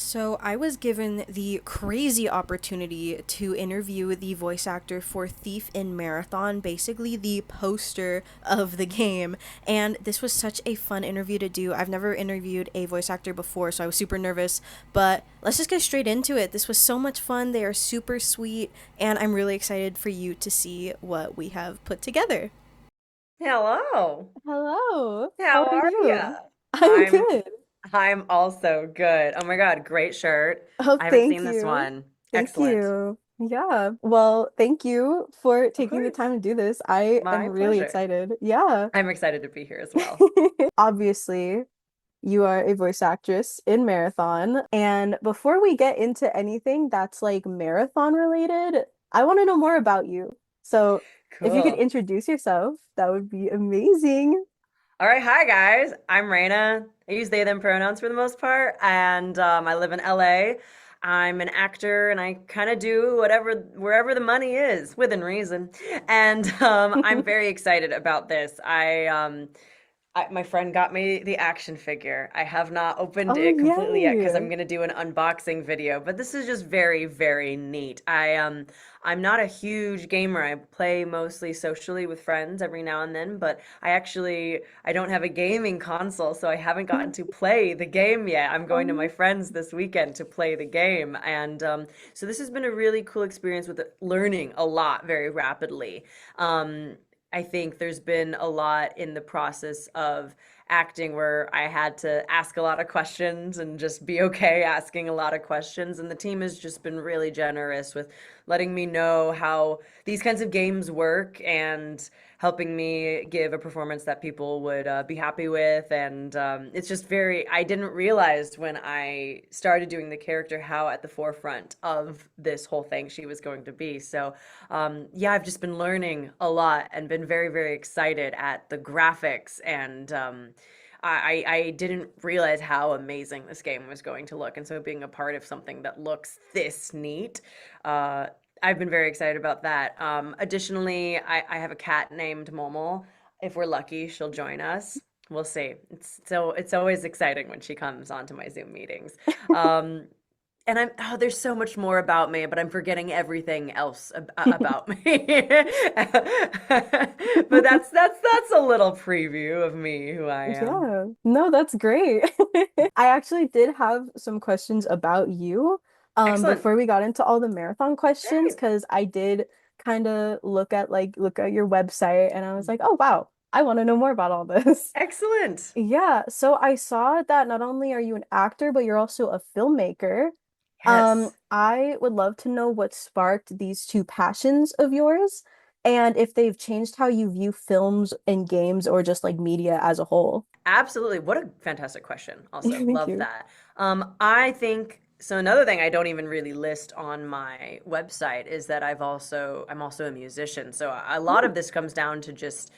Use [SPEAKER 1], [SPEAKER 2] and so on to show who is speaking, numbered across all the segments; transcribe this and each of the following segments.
[SPEAKER 1] So, I was given the crazy opportunity to interview the voice actor for Thief in Marathon, basically the poster of the game. And this was such a fun interview to do. I've never interviewed a voice actor before, so I was super nervous. But let's just get straight into it. This was so much fun. They are super sweet, and I'm really excited for you to see what we have put together.
[SPEAKER 2] Hello.
[SPEAKER 1] Hello. How
[SPEAKER 2] How
[SPEAKER 1] are
[SPEAKER 2] are ya?
[SPEAKER 1] you? I'm
[SPEAKER 2] I'm
[SPEAKER 1] good.
[SPEAKER 2] I'm also good. Oh my God, great shirt.
[SPEAKER 1] Oh,
[SPEAKER 2] I haven't
[SPEAKER 1] thank
[SPEAKER 2] seen this
[SPEAKER 1] you.
[SPEAKER 2] one.
[SPEAKER 1] Thank
[SPEAKER 2] Excellent.
[SPEAKER 1] you. Yeah. Well, thank you for
[SPEAKER 2] Of
[SPEAKER 1] taking the
[SPEAKER 2] course.
[SPEAKER 1] time to do this. I am
[SPEAKER 2] My
[SPEAKER 1] really
[SPEAKER 2] pleasure.
[SPEAKER 1] excited. Yeah.
[SPEAKER 2] I'm excited to be here as well.
[SPEAKER 1] Obviously, you are a voice actress in Marathon. And before we get into anything that's like marathon related, I want to know more about you. So, if you could
[SPEAKER 2] Cool.
[SPEAKER 1] introduce yourself, that would be amazing.
[SPEAKER 2] All right, hi guys. I'm Reina. I use they them pronouns for the most part, and I live in LA. I'm an actor, and I kind of do whatever wherever the money is, within reason. And I'm very excited about this. My friend got me the action figure. I have not opened
[SPEAKER 1] Oh,
[SPEAKER 2] it completely yet because I'm
[SPEAKER 1] yay.
[SPEAKER 2] gonna do an unboxing video, but this is just very, very neat. I'm not a huge gamer. I play mostly socially with friends every now and then, but I don't have a gaming console, so I haven't gotten to play the game yet. I'm going to my
[SPEAKER 1] Um,
[SPEAKER 2] friends this weekend to play the game, and so this has been a really cool experience with learning a lot very rapidly. Um, I think there's been a lot in the process of acting where I had to ask a lot of questions and just be okay asking a lot of questions. And the team has just been really generous with letting me know how these kinds of games work and helping me give a performance that people would be happy with. And it's just I didn't realize when I started doing the character how at the forefront of this whole thing she was going to be. So yeah, I've just been learning a lot and been very, very excited at the graphics and I didn't realize how amazing this game was going to look. And so being a part of something that looks this neat, uh, I've been very excited about that. Additionally, I have a cat named Momo. If we're lucky, she'll join us. We'll see. It's always exciting when she comes onto my Zoom meetings. Um, and there's so much more about me, but I'm forgetting everything else about me. But that's a little preview of me, who I am.
[SPEAKER 1] Yeah, no, that's great. I actually did have some questions about you
[SPEAKER 2] Excellent.
[SPEAKER 1] before we got into all the marathon questions
[SPEAKER 2] Great.
[SPEAKER 1] because I did kind of look at your website and I was like, "Oh wow, I want to know more about all this."
[SPEAKER 2] Excellent.
[SPEAKER 1] Yeah, so I saw that not only are you an actor, but you're also a filmmaker.
[SPEAKER 2] Yes.
[SPEAKER 1] I would love to know what sparked these two passions of yours and if they've changed how you view films and games or just like media as a whole.
[SPEAKER 2] Absolutely. What a fantastic question. Also,
[SPEAKER 1] Thank
[SPEAKER 2] love
[SPEAKER 1] you.
[SPEAKER 2] that. I think so. Another thing I don't even really list on my website is that I'm also a musician. So a lot
[SPEAKER 1] Ooh.
[SPEAKER 2] of this comes down to just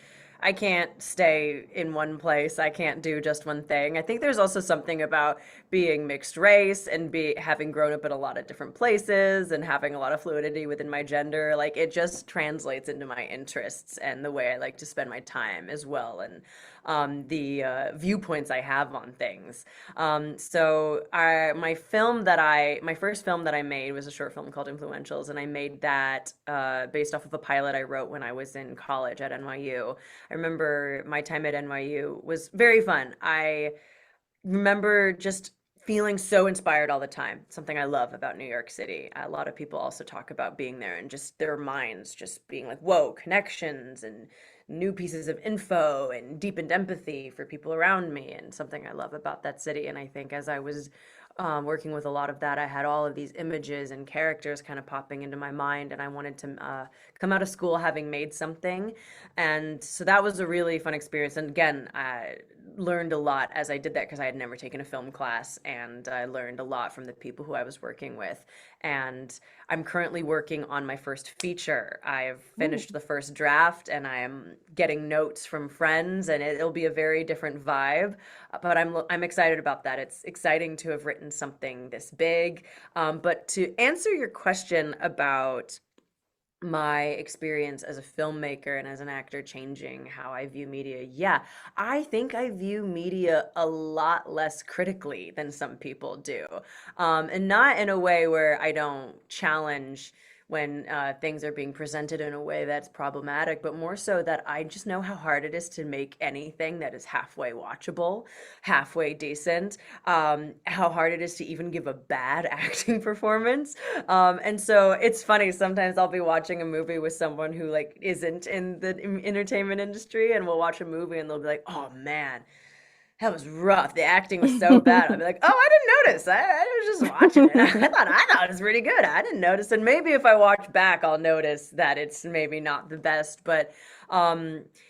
[SPEAKER 2] I can't stay in one place. I can't do just one thing. I think there's also something about being mixed race and be having grown up in a lot of different places and having a lot of fluidity within my gender. Like it just translates into my interests and the way I like to spend my time as well. And the viewpoints I have on things. My first film that I made was a short film called Influentials, and I made that based off of a pilot I wrote when I was in college at NYU. I remember my time at NYU was very fun. I remember just feeling so inspired all the time. Something I love about New York City. A lot of people also talk about being there and just their minds just being like, whoa, connections and new pieces of info and deepened empathy for people around me. And something I love about that city. And I think as I was working with a lot of that, I had all of these images and characters kind of popping into my mind. And I wanted to come out of school having made something. And so that was a really fun experience. And again, I learned a lot as I did that because I had never taken a film class and I learned a lot from the people who I was working with. And I'm currently working on my first feature. I've
[SPEAKER 1] Ooh.
[SPEAKER 2] finished the first draft and I am getting notes from friends and it'll be a very different vibe. But I'm excited about that. It's exciting to have written something this big. But to answer your question about my experience as a filmmaker and as an actor changing how I view media. Yeah, I think I view media a lot less critically than some people do. And not in a way where I don't challenge when things are being presented in a way that's problematic, but more so that I just know how hard it is to make anything that is halfway watchable, halfway decent, how hard it is to even give a bad acting performance. And so it's funny, sometimes I'll be watching a movie with someone who like isn't in the entertainment industry, and we'll watch a movie and they'll be like, "Oh man, that was rough. The acting was so bad." I'll be like, "Oh, I didn't notice. I was just watching it. I thought it was pretty good. I didn't notice." And maybe if I watch back, I'll notice that it's maybe not the best. But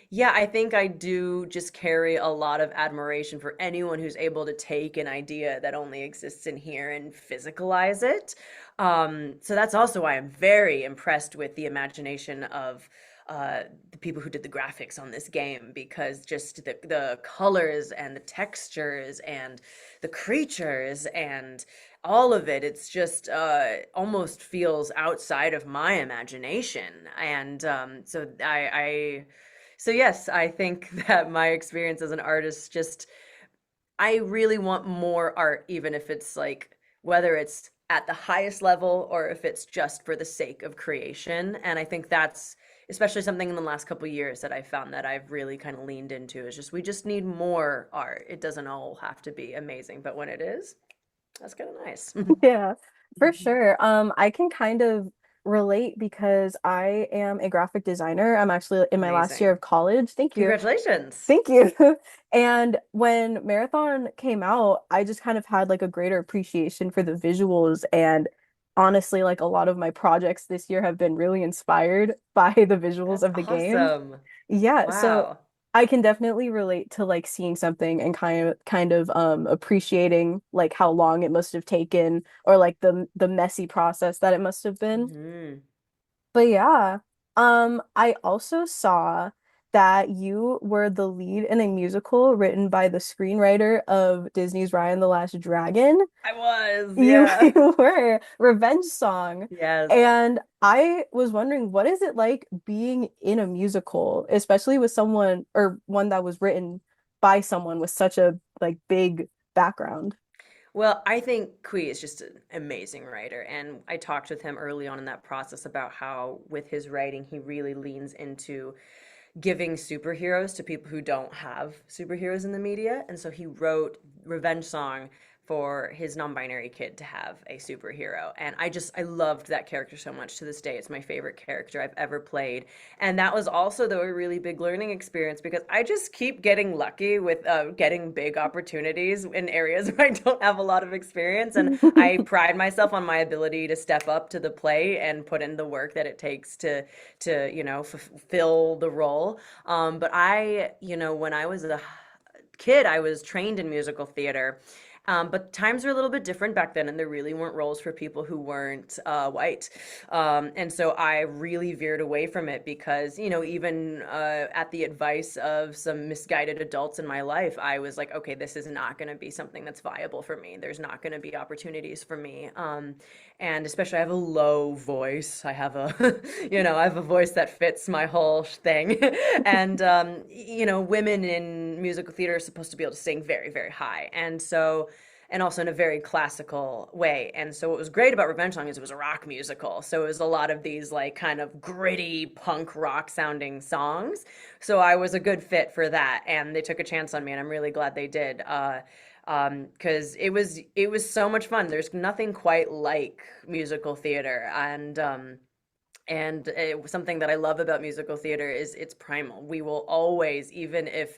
[SPEAKER 2] yeah, I think I do just carry a lot of admiration for anyone who's able to take an idea that only exists in here and physicalize it. So that's also why I'm very impressed with the imagination of the people who did the graphics on this game, because just the colors and the textures and the creatures and all of it, it's just almost feels outside of my imagination. And so yes, I think that my experience as an artist just, I really want more art, even if it's like, whether it's at the highest level or if it's just for the sake of creation. And I think that's especially something in the last couple of years that I found that I've really kind of leaned into, is just we just need more art. It doesn't all have to be amazing, but when it is, that's kind of nice.
[SPEAKER 1] Yeah, for sure. I can kind of relate because I am a graphic designer. I'm actually in my last year
[SPEAKER 2] Amazing.
[SPEAKER 1] of college. Thank you.
[SPEAKER 2] Congratulations.
[SPEAKER 1] Thank you. And when Marathon came out, I just kind of had like a greater appreciation for the visuals. And honestly, like a lot of my projects this year have been really inspired by the visuals
[SPEAKER 2] That's
[SPEAKER 1] of the game.
[SPEAKER 2] awesome.
[SPEAKER 1] Yeah, so
[SPEAKER 2] Wow.
[SPEAKER 1] I can definitely relate to like seeing something and kind of appreciating like how long it must have taken, or like the messy process that it must have been.
[SPEAKER 2] Hmm.
[SPEAKER 1] But yeah, I also saw that you were the lead in a musical written by the screenwriter of Disney's Raya and the Last Dragon.
[SPEAKER 2] I was,
[SPEAKER 1] You,
[SPEAKER 2] yeah.
[SPEAKER 1] you were Revenge Song.
[SPEAKER 2] Yes.
[SPEAKER 1] And I was wondering, what is it like being in a musical, especially with someone or one that was written by someone with such a like big background?
[SPEAKER 2] Well, I think Kui is just an amazing writer. And I talked with him early on in that process about how, with his writing, he really leans into giving superheroes to people who don't have superheroes in the media. And so he wrote Revenge Song for his non-binary kid to have a superhero. And I loved that character so much. To this day, it's my favorite character I've ever played. And that was also, though, a really big learning experience, because I just keep getting lucky with getting big opportunities in areas where I don't have a lot of experience. And I pride myself on my ability to step up to the plate and put in the work that it takes to fulfill the role. But when I was a kid, I was trained in musical theater. But times were a little bit different back then, and there really weren't roles for people who weren't white. And so I really veered away from it because, even at the advice of some misguided adults in my life, I was like, okay, this is not going to be something that's viable for me. There's not going to be opportunities for me. And especially, I have a low voice. I have I have a voice that fits my whole thing. And, women in musical theater are supposed to be able to sing very, very high. And also in a very classical way. And so what was great about Revenge Song is it was a rock musical. So it was a lot of these like kind of gritty punk rock sounding songs. So I was a good fit for that. And they took a chance on me, and I'm really glad they did. Because it was so much fun. There's nothing quite like musical theater, and something that I love about musical theater is it's primal. We will always, even if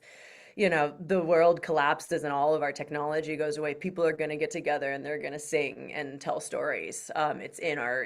[SPEAKER 2] the world collapses and all of our technology goes away, people are going to get together and they're going to sing and tell stories. It's in our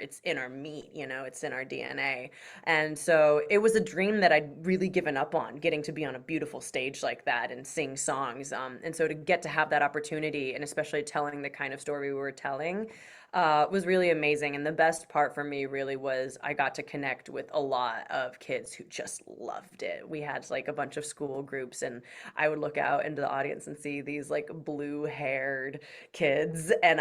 [SPEAKER 2] meat, it's in our DNA. And so it was a dream that I'd really given up on, getting to be on a beautiful stage like that and sing songs. And so to get to have that opportunity, and especially telling the kind of story we were telling, was really amazing. And the best part for me really was I got to connect with a lot of kids who just loved it. We had like a bunch of school groups, and I would look out into the audience and see these like blue-haired kids, and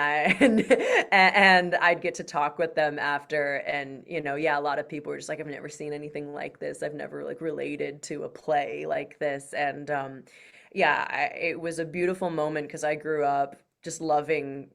[SPEAKER 2] and I'd get to talk with them after, and yeah, a lot of people were just like, I've never seen anything like this. I've never like related to a play like this, and yeah, it was a beautiful moment because I grew up just loving,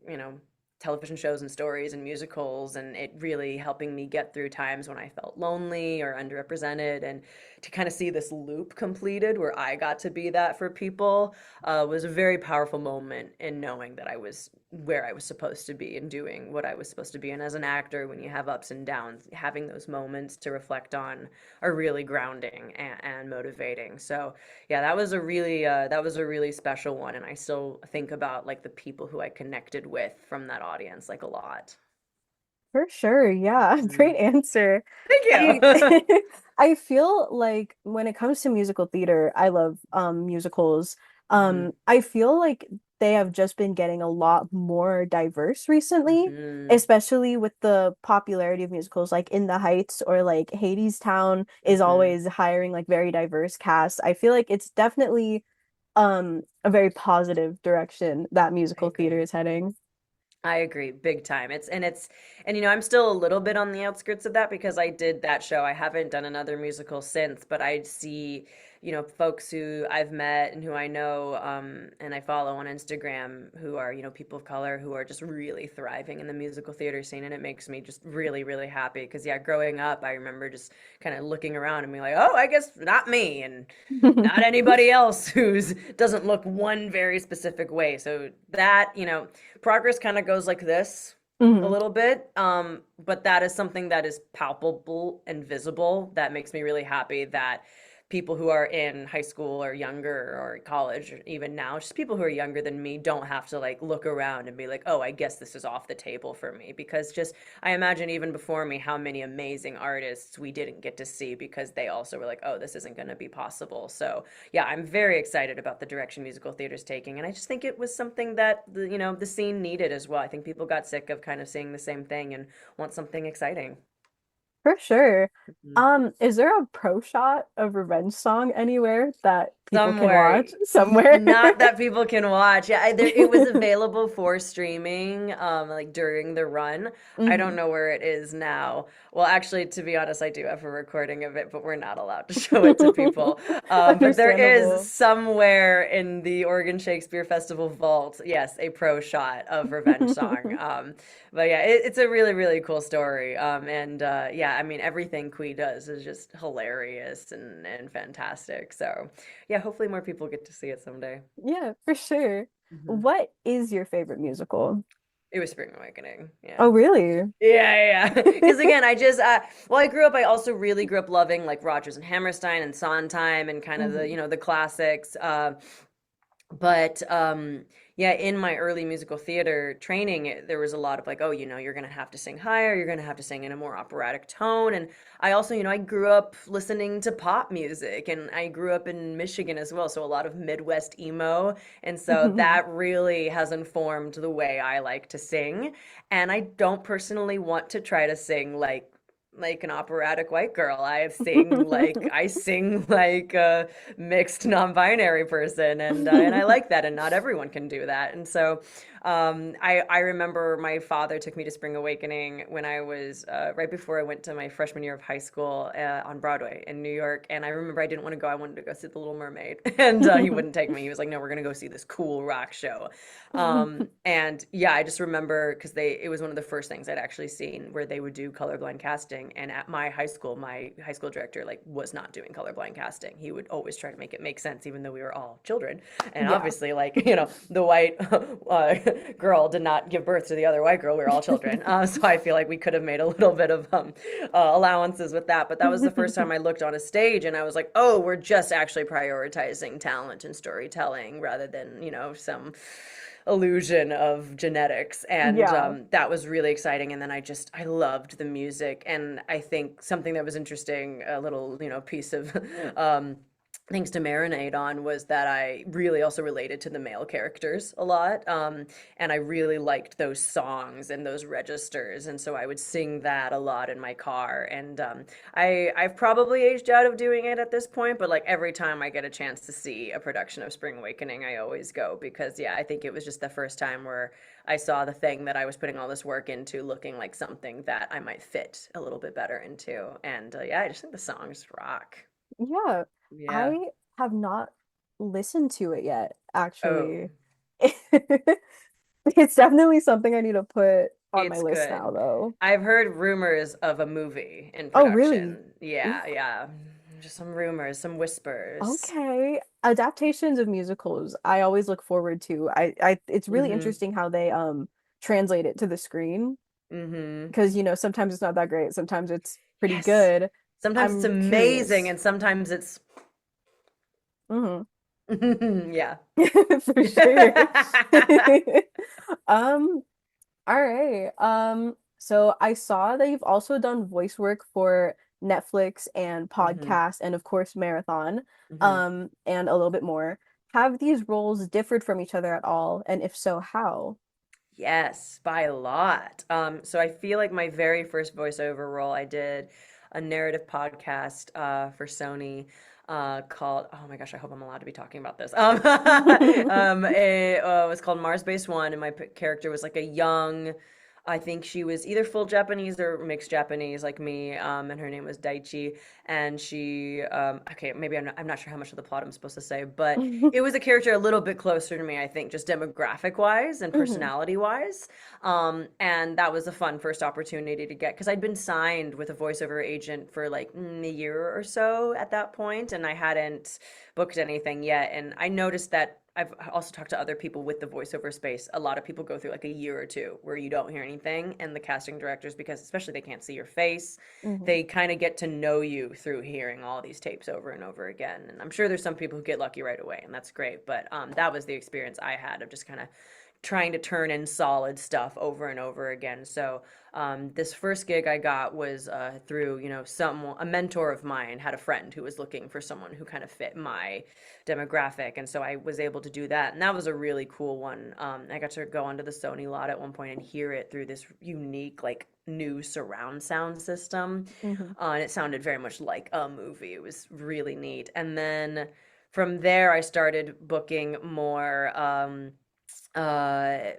[SPEAKER 2] television shows and stories and musicals, and it really helping me get through times when I felt lonely or underrepresented. And to kind of see this loop completed where I got to be that for people was a very powerful moment in knowing that I was where I was supposed to be and doing what I was supposed to be. And as an actor, when you have ups and downs, having those moments to reflect on are really grounding and motivating. So yeah, that was a really special one, and I still think about like the people who I connected with from that audience like a lot.
[SPEAKER 1] For sure. Yeah.
[SPEAKER 2] Mhm.
[SPEAKER 1] Great answer.
[SPEAKER 2] Thank
[SPEAKER 1] I
[SPEAKER 2] you.
[SPEAKER 1] I feel like when it comes to musical theater, I love musicals.
[SPEAKER 2] Mhm.
[SPEAKER 1] I feel like they have just been getting a lot more diverse recently,
[SPEAKER 2] Mhm.
[SPEAKER 1] especially with the popularity of musicals like In the Heights or like Hadestown is
[SPEAKER 2] Mhm.
[SPEAKER 1] always hiring like very diverse casts. I feel like it's definitely a very positive direction that
[SPEAKER 2] I
[SPEAKER 1] musical theater
[SPEAKER 2] agree.
[SPEAKER 1] is heading.
[SPEAKER 2] I agree, big time. And I'm still a little bit on the outskirts of that because I did that show. I haven't done another musical since, but I see, folks who I've met and who I know, and I follow on Instagram who are, people of color who are just really thriving in the musical theater scene. And it makes me just really, really happy because, yeah, growing up, I remember just kind of looking around and being like, oh, I guess not me. And not anybody else who's doesn't look one very specific way. So that, progress kind of goes like this a
[SPEAKER 1] Mhm.
[SPEAKER 2] little bit. But that is something that is palpable and visible. That makes me really happy that people who are in high school or younger or college or even now, just people who are younger than me don't have to like look around and be like, oh, I guess this is off the table for me. Because just I imagine even before me how many amazing artists we didn't get to see because they also were like, oh, this isn't going to be possible. So yeah, I'm very excited about the direction musical theater's taking, and I just think it was something that the scene needed as well. I think people got sick of kind of seeing the same thing and want something exciting.
[SPEAKER 1] For sure.
[SPEAKER 2] Mhm.
[SPEAKER 1] Is there a pro shot of Revenge Song anywhere that people can
[SPEAKER 2] Somewhere,
[SPEAKER 1] watch somewhere?
[SPEAKER 2] not that people can watch. Yeah, it was available for streaming, like during the run. I don't
[SPEAKER 1] hmm
[SPEAKER 2] know where it is now. Well, actually, to be honest, I do have a recording of it, but we're not allowed to show it to people. But there is
[SPEAKER 1] Understandable.
[SPEAKER 2] somewhere in the Oregon Shakespeare Festival vault, yes, a pro shot of Revenge Song. But yeah, it's a really, really cool story. And yeah, I mean, everything Kui does is just hilarious and fantastic. So yeah, hopefully more people get to see it someday.
[SPEAKER 1] Yeah, for sure.
[SPEAKER 2] Hmm.
[SPEAKER 1] What is your favorite musical?
[SPEAKER 2] It was Spring Awakening. Yeah.
[SPEAKER 1] Oh, really?
[SPEAKER 2] Yeah, yeah. Because again, I just well, I grew up. I also really grew up loving like Rodgers and Hammerstein and Sondheim and kind of the
[SPEAKER 1] hmm
[SPEAKER 2] the classics. But yeah, in my early musical theater training, there was a lot of like, oh, you're gonna have to sing higher, you're gonna have to sing in a more operatic tone. And I also, I grew up listening to pop music, and I grew up in Michigan as well, so a lot of Midwest emo. And so that really has informed the way I like to sing. And I don't personally want to try to sing like an operatic white girl. I sing like a mixed non-binary person, and I like that, and not everyone can do that. And so I remember my father took me to Spring Awakening when I was right before I went to my freshman year of high school on Broadway in New York. And I remember I didn't want to go. I wanted to go see The Little Mermaid, and he wouldn't take me. He was like, "No, we're gonna go see this cool rock show." And yeah, I just remember because it was one of the first things I'd actually seen where they would do colorblind casting. And at my high school director like was not doing colorblind casting. He would always try to make it make sense, even though we were all children. And
[SPEAKER 1] Yeah.
[SPEAKER 2] obviously, like the white girl did not give birth to the other white girl. We were all children, so I feel like we could have made a little bit of allowances with that. But that was the first time I looked on a stage, and I was like, oh, we're just actually prioritizing talent and storytelling rather than some illusion of genetics. And
[SPEAKER 1] Yeah.
[SPEAKER 2] that was really exciting. And then I loved the music. And I think something that was interesting, a little piece of um, things to marinate on was that I really also related to the male characters a lot. And I really liked those songs and those registers. And so I would sing that a lot in my car. And I've probably aged out of doing it at this point, but like every time I get a chance to see a production of Spring Awakening, I always go because, yeah, I think it was just the first time where I saw the thing that I was putting all this work into looking like something that I might fit a little bit better into. And yeah, I just think the songs rock.
[SPEAKER 1] Yeah,
[SPEAKER 2] Yeah.
[SPEAKER 1] I have not listened to it yet,
[SPEAKER 2] Oh,
[SPEAKER 1] actually. It's definitely something I need to put on my
[SPEAKER 2] it's
[SPEAKER 1] list
[SPEAKER 2] good.
[SPEAKER 1] now, though.
[SPEAKER 2] I've heard rumors of a movie in
[SPEAKER 1] Oh, really?
[SPEAKER 2] production. Yeah, yeah. Just some rumors, some whispers.
[SPEAKER 1] Okay. Adaptations of musicals, I always look forward to. It's really
[SPEAKER 2] Mm-hmm.
[SPEAKER 1] interesting how they translate it to the screen
[SPEAKER 2] Mm-hmm.
[SPEAKER 1] because sometimes it's not that great, sometimes it's pretty
[SPEAKER 2] Yes.
[SPEAKER 1] good.
[SPEAKER 2] Sometimes it's
[SPEAKER 1] I'm
[SPEAKER 2] amazing,
[SPEAKER 1] curious.
[SPEAKER 2] and sometimes it's
[SPEAKER 1] Hmm.
[SPEAKER 2] yeah.
[SPEAKER 1] For sure. Um, all right. So I saw that you've also done voice work for Netflix and
[SPEAKER 2] Mm-hmm.
[SPEAKER 1] podcast and of course Marathon,
[SPEAKER 2] Mm-hmm.
[SPEAKER 1] and a little bit more. Have these roles differed from each other at all? And if so, how?
[SPEAKER 2] Yes, by a lot. So I feel like my very first voiceover role, I did a narrative podcast for Sony called, oh my gosh, I hope I'm allowed to be talking about this. It was called Mars Base One, and my character was like a young, I think she was either full Japanese or mixed Japanese, like me, and her name was Daichi. And she, okay, maybe I'm not sure how much of the plot I'm supposed to say, but it was a character a little bit closer to me, I think, just demographic wise and
[SPEAKER 1] Hmm.
[SPEAKER 2] personality wise. And that was a fun first opportunity to get because I'd been signed with a voiceover agent for like a year or so at that point, and I hadn't booked anything yet. And I noticed that I've also talked to other people with the voiceover space. A lot of people go through like a year or two where you don't hear anything, and the casting directors, because especially they can't see your face,
[SPEAKER 1] Hmm.
[SPEAKER 2] they kind of get to know you through hearing all these tapes over and over again. And I'm sure there's some people who get lucky right away, and that's great. But that was the experience I had of just kind of trying to turn in solid stuff over and over again. So this first gig I got was through, a mentor of mine had a friend who was looking for someone who kind of fit my demographic, and so I was able to do that, and that was a really cool one. I got to go onto the Sony lot at one point and hear it through this unique, like, new surround sound system,
[SPEAKER 1] Hmm.
[SPEAKER 2] and it sounded very much like a movie. It was really neat, and then from there I started booking more. Uh,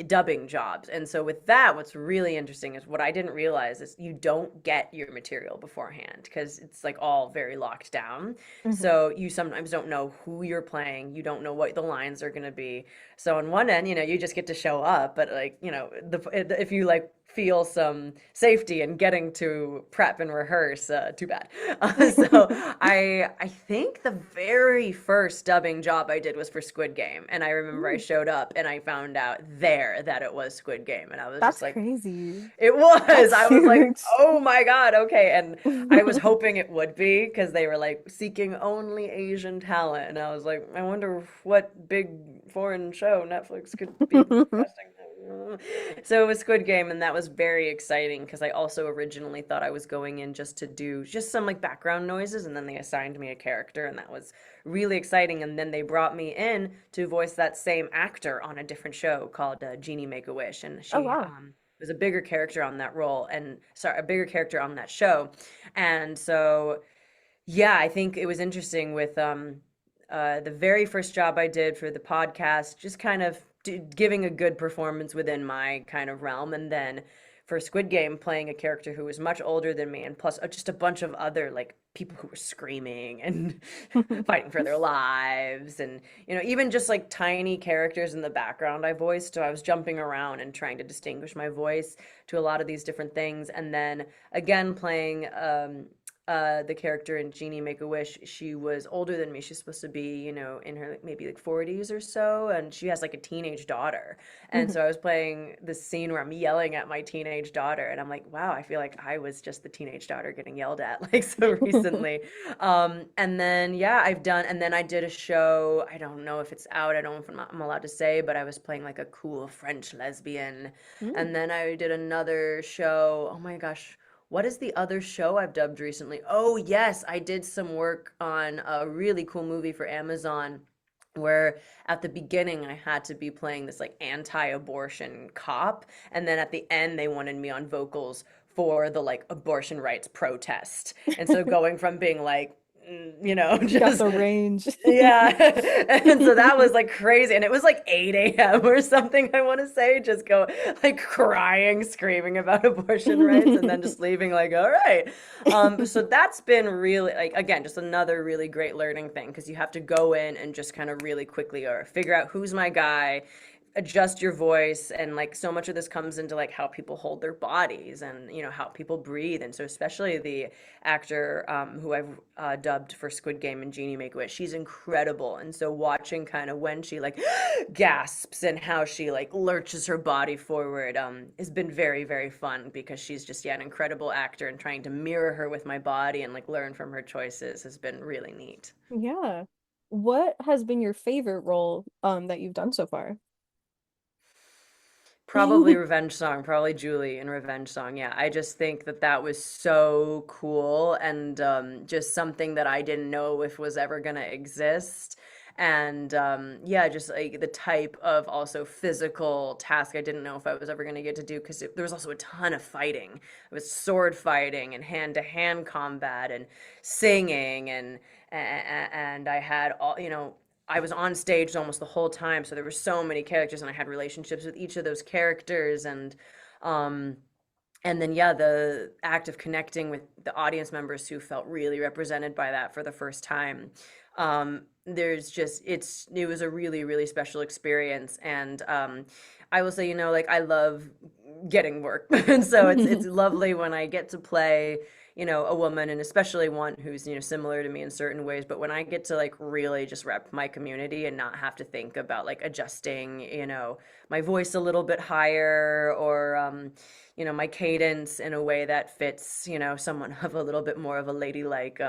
[SPEAKER 2] Dubbing jobs. And so with that, what's really interesting is what I didn't realize is you don't get your material beforehand because it's like all very locked down.
[SPEAKER 1] Hmm.
[SPEAKER 2] So you sometimes don't know who you're playing. You don't know what the lines are going to be. So on one end, you just get to show up, but like, if you like feel some safety in getting to prep and rehearse, too bad. So I think the very first dubbing job I did was for Squid Game, and I remember I
[SPEAKER 1] Mm,
[SPEAKER 2] showed up and I found out there that it was Squid Game, and I was just
[SPEAKER 1] that's
[SPEAKER 2] like,
[SPEAKER 1] crazy.
[SPEAKER 2] it was.
[SPEAKER 1] That's
[SPEAKER 2] I was like,
[SPEAKER 1] huge.
[SPEAKER 2] oh my God, okay. And I was hoping it would be because they were like seeking only Asian talent, and I was like, I wonder what big foreign show Netflix could be casting. So it was Squid Game, and that was very exciting because I also originally thought I was going in just to do just some like background noises, and then they assigned me a character, and that was really exciting. And then they brought me in to voice that same actor on a different show called Genie Make a Wish, and
[SPEAKER 1] Oh
[SPEAKER 2] she
[SPEAKER 1] wow.
[SPEAKER 2] was a bigger character on that role, and sorry, a bigger character on that show, and so yeah, I think it was interesting with the very first job I did for the podcast, just kind of giving a good performance within my kind of realm. And then for Squid Game, playing a character who was much older than me, and plus just a bunch of other like people who were screaming and fighting for their lives. And, even just like tiny characters in the background I voiced. So I was jumping around and trying to distinguish my voice to a lot of these different things. And then again, playing the character in Genie Make a Wish, she was older than me. She's supposed to be, in her maybe like 40s or so, and she has like a teenage daughter. And so I was playing this scene where I'm yelling at my teenage daughter, and I'm like, wow, I feel like I was just the teenage daughter getting yelled at like so recently. And then yeah, and then I did a show. I don't know if it's out. I don't know if I'm allowed to say, but I was playing like a cool French lesbian.
[SPEAKER 1] Mm.
[SPEAKER 2] And then I did another show. Oh my gosh, What is the other show I've dubbed recently? Oh, yes, I did some work on a really cool movie for Amazon where at the beginning I had to be playing this like anti-abortion cop, and then at the end they wanted me on vocals for the like abortion rights protest. And so going from being like,
[SPEAKER 1] Got
[SPEAKER 2] just
[SPEAKER 1] the range.
[SPEAKER 2] yeah. And so that was like crazy. And it was like 8 a.m. or something, I want to say, just go like crying, screaming about abortion rights, and then just leaving like, all right. So that's been really like, again, just another really great learning thing because you have to go in and just kind of really quickly or figure out who's my guy, adjust your voice, and like so much of this comes into like how people hold their bodies and how people breathe. And so especially the actor who I've dubbed for Squid Game and Jeannie Make Wish, she's incredible. And so watching kind of when she like gasps and how she like lurches her body forward has been very, very fun because she's just, yeah, an incredible actor, and trying to mirror her with my body and like learn from her choices has been really neat.
[SPEAKER 1] Yeah. What has been your favorite role that you've done so far?
[SPEAKER 2] Probably Revenge Song, probably Julie in Revenge Song. Yeah, I just think that that was so cool, and just something that I didn't know if was ever gonna exist. And yeah, just like the type of also physical task I didn't know if I was ever gonna get to do because there was also a ton of fighting. It was sword fighting and hand-to-hand combat and singing and I had all, I was on stage almost the whole time, so there were so many characters, and I had relationships with each of those characters, um, and then yeah, the act of connecting with the audience members who felt really represented by that for the first time. There's just it was a really, really special experience, and I will say, like I love getting work, and so it's lovely when I get to play a woman, and especially one who's similar to me in certain ways, but when I get to like really just rep my community and not have to think about like adjusting my voice a little bit higher, or my cadence in a way that fits someone of a little bit more of a ladylike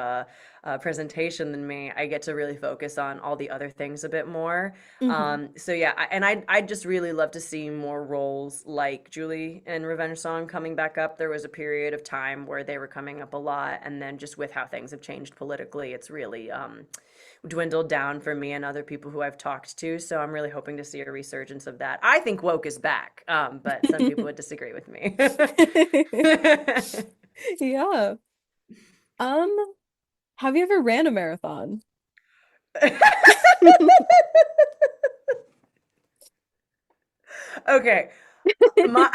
[SPEAKER 2] presentation than me, I get to really focus on all the other things a bit more.
[SPEAKER 1] Hmm.
[SPEAKER 2] So yeah, I just really love to see more roles like Julie in Revenge Song coming back up. There was a period of time where they were coming up a lot, and then just with how things have changed politically, it's really dwindled down for me and other people who I've talked to. So I'm really hoping to see a resurgence of that. I think woke is back, but some people would disagree with me.
[SPEAKER 1] Yeah. Um, have you ever ran a marathon?
[SPEAKER 2] Okay, my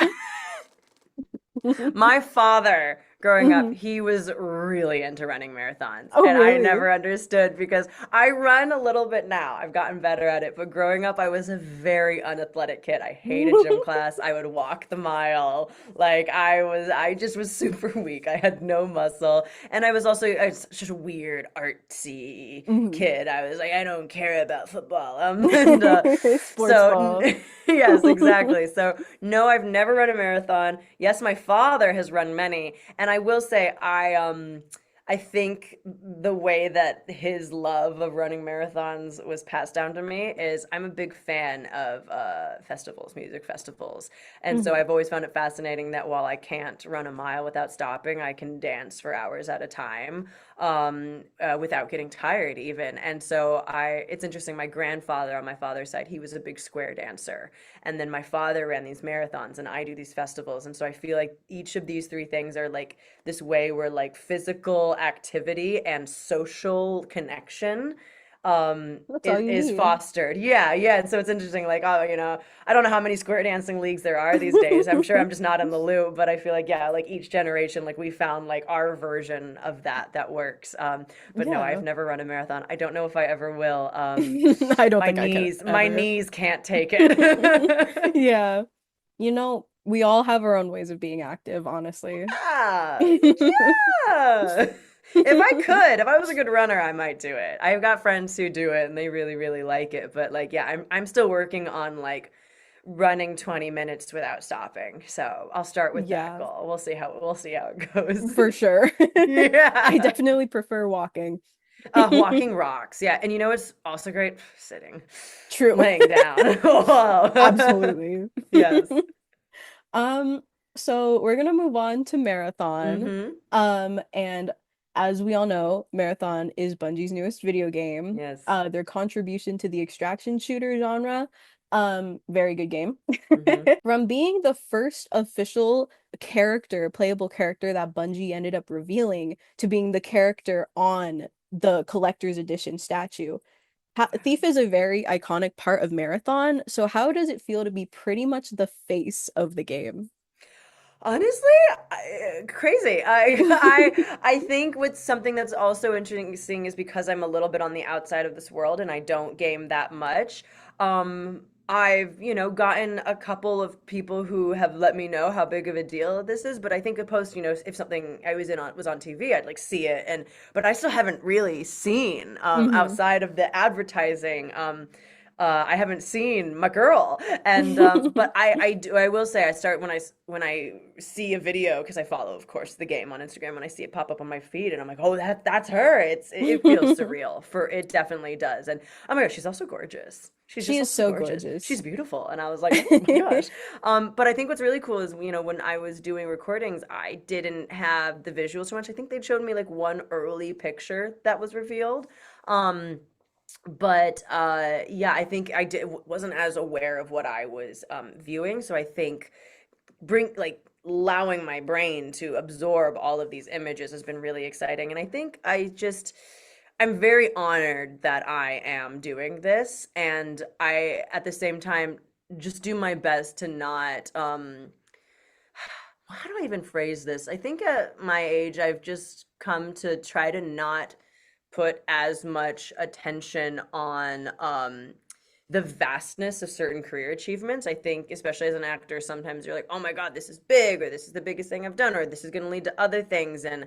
[SPEAKER 2] my father, growing up,
[SPEAKER 1] Mhm.
[SPEAKER 2] he was really into running marathons.
[SPEAKER 1] Oh,
[SPEAKER 2] And I
[SPEAKER 1] really?
[SPEAKER 2] never understood because I run a little bit now. I've gotten better at it. But growing up, I was a very unathletic kid. I hated gym class. I would walk the mile. Like I just was super weak. I had no muscle. And I was such a weird, artsy
[SPEAKER 1] Mhm.
[SPEAKER 2] kid. I was like, I don't care about football. And
[SPEAKER 1] Sports
[SPEAKER 2] so,
[SPEAKER 1] ball.
[SPEAKER 2] yes, exactly. So, no, I've never run a marathon. Yes, my father has run many, and I will say I think the way that his love of running marathons was passed down to me is I'm a big fan of festivals, music festivals. And so
[SPEAKER 1] Mhm.
[SPEAKER 2] I've always found it fascinating that while I can't run a mile without stopping, I can dance for hours at a time without getting tired even. And so it's interesting. My grandfather on my father's side, he was a big square dancer, and then my father ran these marathons, and I do these festivals. And so I feel like each of these three things are like this way where like physical activity and social connection
[SPEAKER 1] That's all
[SPEAKER 2] is
[SPEAKER 1] you
[SPEAKER 2] is
[SPEAKER 1] need.
[SPEAKER 2] fostered. Yeah, yeah. And so it's interesting, like, oh, I don't know how many square dancing leagues there are these days. I'm sure I'm just not in the loop, but I feel like, yeah, like each generation, like we found like our version of that works. But no, I've
[SPEAKER 1] Yeah.
[SPEAKER 2] never run a marathon. I don't know if I ever will.
[SPEAKER 1] I don't
[SPEAKER 2] My
[SPEAKER 1] think I could
[SPEAKER 2] knees, my
[SPEAKER 1] ever.
[SPEAKER 2] knees can't take it.
[SPEAKER 1] Yeah. We all have our own ways of being active, honestly.
[SPEAKER 2] Yeah, yeah. If I was a good runner, I might do it. I've got friends who do it and they really, really like it. But like, yeah, I'm still working on like running 20 minutes without stopping. So I'll start with that
[SPEAKER 1] Yeah,
[SPEAKER 2] goal. We'll see how it goes.
[SPEAKER 1] for sure. I
[SPEAKER 2] Yeah.
[SPEAKER 1] definitely prefer walking.
[SPEAKER 2] Walking rocks. Yeah. And it's also great sitting,
[SPEAKER 1] True.
[SPEAKER 2] laying down. Whoa.
[SPEAKER 1] Absolutely.
[SPEAKER 2] Yes.
[SPEAKER 1] Um, So we're gonna move on to Marathon.
[SPEAKER 2] Mm-hmm.
[SPEAKER 1] And as we all know, Marathon is Bungie's newest video game.
[SPEAKER 2] Yes.
[SPEAKER 1] Their contribution to the extraction shooter genre. Very good game.
[SPEAKER 2] Mm-hmm.
[SPEAKER 1] From being the first official character, playable character that Bungie ended up revealing to being the character on the collector's edition statue. Thief is a very iconic part of Marathon, so how does it feel to be pretty much the face of the game?
[SPEAKER 2] Honestly, crazy. I think what's something that's also interesting is because I'm a little bit on the outside of this world and I don't game that much. I've, gotten a couple of people who have let me know how big of a deal this is, but I think a post, if something I was in on was on TV, I'd like see it, and but I still haven't really seen
[SPEAKER 1] Hmm.
[SPEAKER 2] outside of the advertising. I haven't seen my girl, and but I will say I start when I see a video because I follow, of course, the game on Instagram. When I see it pop up on my feed, and I'm like, oh, that's her. It feels surreal. For it definitely does. And oh my gosh, she's also gorgeous. She's
[SPEAKER 1] She
[SPEAKER 2] just
[SPEAKER 1] is
[SPEAKER 2] also
[SPEAKER 1] so
[SPEAKER 2] gorgeous. She's
[SPEAKER 1] gorgeous.
[SPEAKER 2] beautiful, and I was like, oh my gosh. But I think what's really cool is when I was doing recordings, I didn't have the visuals so much. I think they showed me like one early picture that was revealed. But yeah, I think wasn't as aware of what I was viewing, so I think bring like allowing my brain to absorb all of these images has been really exciting, and I think I'm very honored that I am doing this, and I at the same time just do my best to not how do I even phrase this? I think at my age, I've just come to try to not put as much attention on the vastness of certain career achievements. I think, especially as an actor, sometimes you're like, oh my God, this is big, or this is the biggest thing I've done, or this is going to lead to other things. And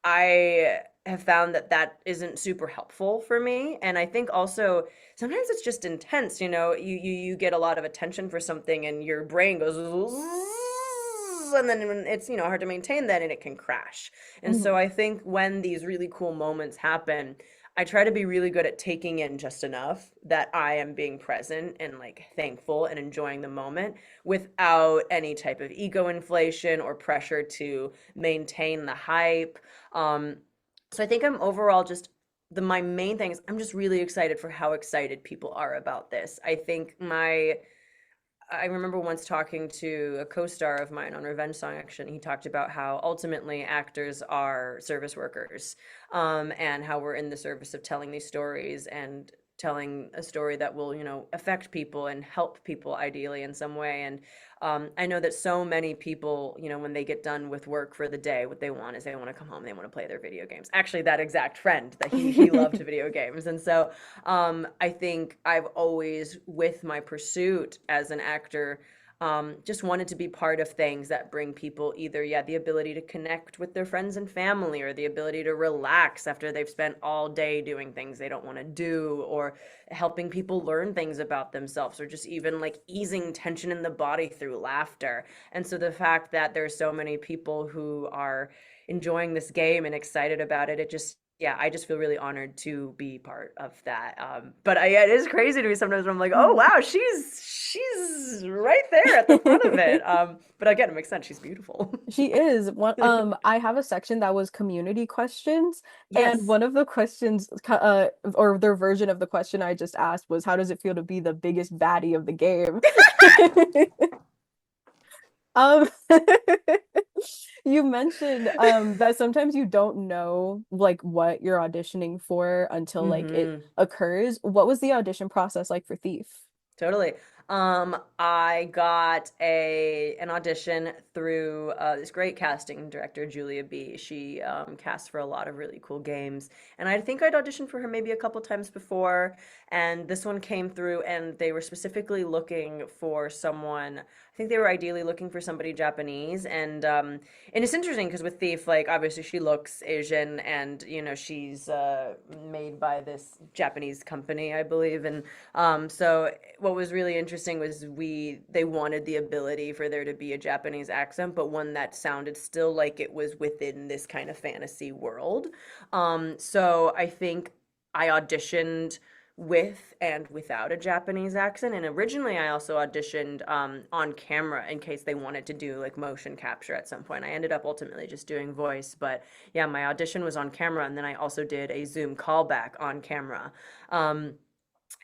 [SPEAKER 2] I have found that that isn't super helpful for me. And I think also sometimes it's just intense, you get a lot of attention for something and your brain goes and then when it's hard to maintain that and it can crash. And so
[SPEAKER 1] Mhm.
[SPEAKER 2] I think when these really cool moments happen, I try to be really good at taking in just enough that I am being present and like thankful and enjoying the moment without any type of ego inflation or pressure to maintain the hype. um so I think I'm overall just the my main thing is I'm just really excited for how excited people are about this. I remember once talking to a co-star of mine on Revenge Song Action. He talked about how ultimately actors are service workers, and how we're in the service of telling these stories and telling a story that will, affect people and help people ideally in some way. And I know that so many people, when they get done with work for the day, what they want is they want to come home, they want to play their video games. Actually, that exact friend that he loved video games, and so I think I've always, with my pursuit as an actor, just wanted to be part of things that bring people either, yeah, the ability to connect with their friends and family, or the ability to relax after they've spent all day doing things they don't want to do, or helping people learn things about themselves, or just even like easing tension in the body through laughter. And so the fact that there's so many people who are enjoying this game and excited about it, it just yeah, I just feel really honored to be part of that. But yeah, it is crazy to me sometimes when I'm like, oh wow, she's right there at the front of it. But again, it makes sense. She's beautiful.
[SPEAKER 1] She is one. I have a section that was community questions, and
[SPEAKER 2] Yes.
[SPEAKER 1] one of the questions, or their version of the question I just asked was, "How does it feel to be the biggest baddie of the game?" Um, you mentioned that sometimes you don't know like what you're auditioning for until like it
[SPEAKER 2] Mm-hmm.
[SPEAKER 1] occurs. What was the audition process like for Thief?
[SPEAKER 2] Totally. I got a an audition through this great casting director, Julia B. She casts for a lot of really cool games, and I think I'd auditioned for her maybe a couple times before. And this one came through, and they were specifically looking for someone. I think they were ideally looking for somebody Japanese, and it's interesting because with Thief, like obviously she looks Asian, and she's made by this Japanese company, I believe, and so what was really interesting was they wanted the ability for there to be a Japanese accent, but one that sounded still like it was within this kind of fantasy world. So I think I auditioned with and without a Japanese accent. And originally, I also auditioned on camera in case they wanted to do like motion capture at some point. I ended up ultimately just doing voice, but yeah, my audition was on camera, and then I also did a Zoom callback on camera. Um,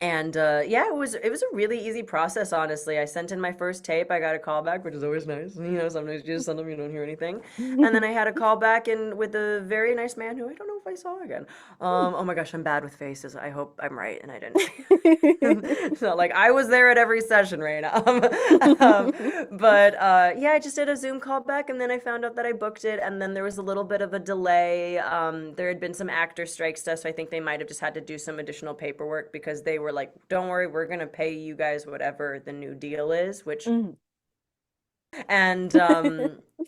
[SPEAKER 2] and yeah, it was a really easy process, honestly. I sent in my first tape. I got a call back, which is always nice. You know, sometimes you just send them, you don't hear anything. And then I had a call back and with a very nice man who I don't know if I saw again. Oh my gosh, I'm bad with faces. I hope I'm right and I didn't. So like I was there at every session, Raina. But yeah, I just did a Zoom call back, and then I found out that I booked it, and then there was a little bit of a delay. There had been some actor strike stuff, so I think they might have just had to do some additional paperwork because they were like, "Don't worry, we're gonna pay you guys whatever the new deal is," which
[SPEAKER 1] Mhm.
[SPEAKER 2] and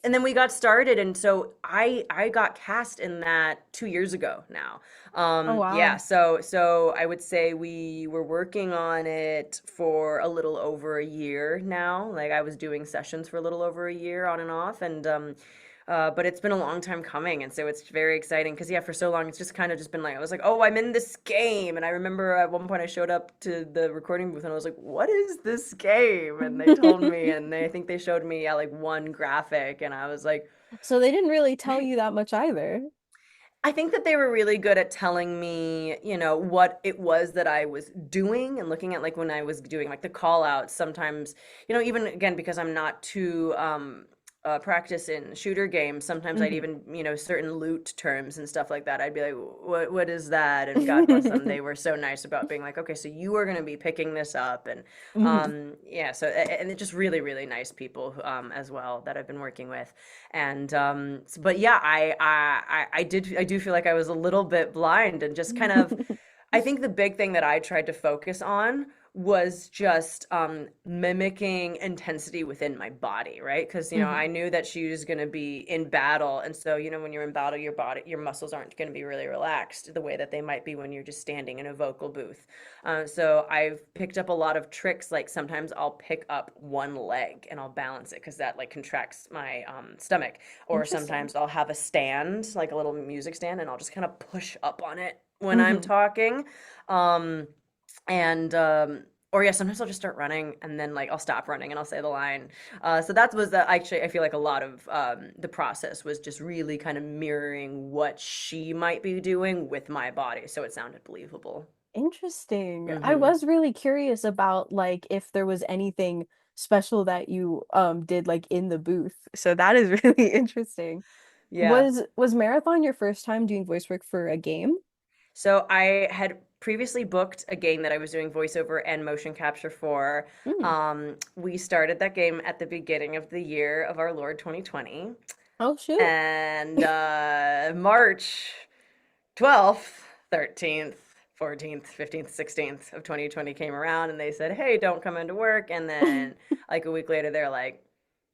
[SPEAKER 2] and then we got started, and so I got cast in that 2 years ago now.
[SPEAKER 1] Oh
[SPEAKER 2] Yeah,
[SPEAKER 1] wow.
[SPEAKER 2] so I would say we were working on it for a little over a year now. Like I was doing sessions for a little over a year on and off, and but it's been a long time coming, and so it's very exciting because yeah, for so long it's just kind of just been like I was like, oh, I'm in this game, and I remember at one point I showed up to the recording booth and I was like, what is this game? And they told me, and I think they showed me yeah, like one graphic, and I was like,
[SPEAKER 1] So they didn't really tell
[SPEAKER 2] right.
[SPEAKER 1] you that much either.
[SPEAKER 2] I think that they were really good at telling me, what it was that I was doing and looking at like when I was doing like the call outs sometimes, even again because I'm not too practice in shooter games, sometimes I'd
[SPEAKER 1] Hmm.
[SPEAKER 2] even, certain loot terms and stuff like that. I'd be like, what is that? And God bless them, they were so nice about being like, okay, so you are going to be picking this up. And
[SPEAKER 1] Hmm.
[SPEAKER 2] yeah, so and it's just really, really nice people as well that I've been working with. And but yeah, I do feel like I was a little bit blind and just kind of I think the big thing that I tried to focus on was just mimicking intensity within my body, right? Because I
[SPEAKER 1] Hmm.
[SPEAKER 2] knew that she was going to be in battle, and so when you're in battle, your muscles aren't going to be really relaxed the way that they might be when you're just standing in a vocal booth. So I've picked up a lot of tricks. Like sometimes I'll pick up one leg and I'll balance it because that like contracts my stomach. Or
[SPEAKER 1] Interesting.
[SPEAKER 2] sometimes I'll have a stand, like a little music stand, and I'll just kind of push up on it when I'm
[SPEAKER 1] Hmm.
[SPEAKER 2] talking. Um, and or yeah, sometimes I'll just start running and then like I'll stop running and I'll say the line. So that was actually I feel like a lot of the process was just really kind of mirroring what she might be doing with my body, so it sounded believable.
[SPEAKER 1] Interesting. I
[SPEAKER 2] Hmm.
[SPEAKER 1] was really curious about like if there was anything special that you did like in the booth. So that is really interesting.
[SPEAKER 2] Yeah.
[SPEAKER 1] Was Marathon your first time doing voice work for a game?
[SPEAKER 2] So I had previously booked a game that I was doing voiceover and motion capture for.
[SPEAKER 1] Mm.
[SPEAKER 2] We started that game at the beginning of the year of our Lord 2020.
[SPEAKER 1] Oh shoot.
[SPEAKER 2] And March 12th, 13th, 14th, 15th, 16th of 2020 came around and they said, hey, don't come into work. And then like a week later, they're like,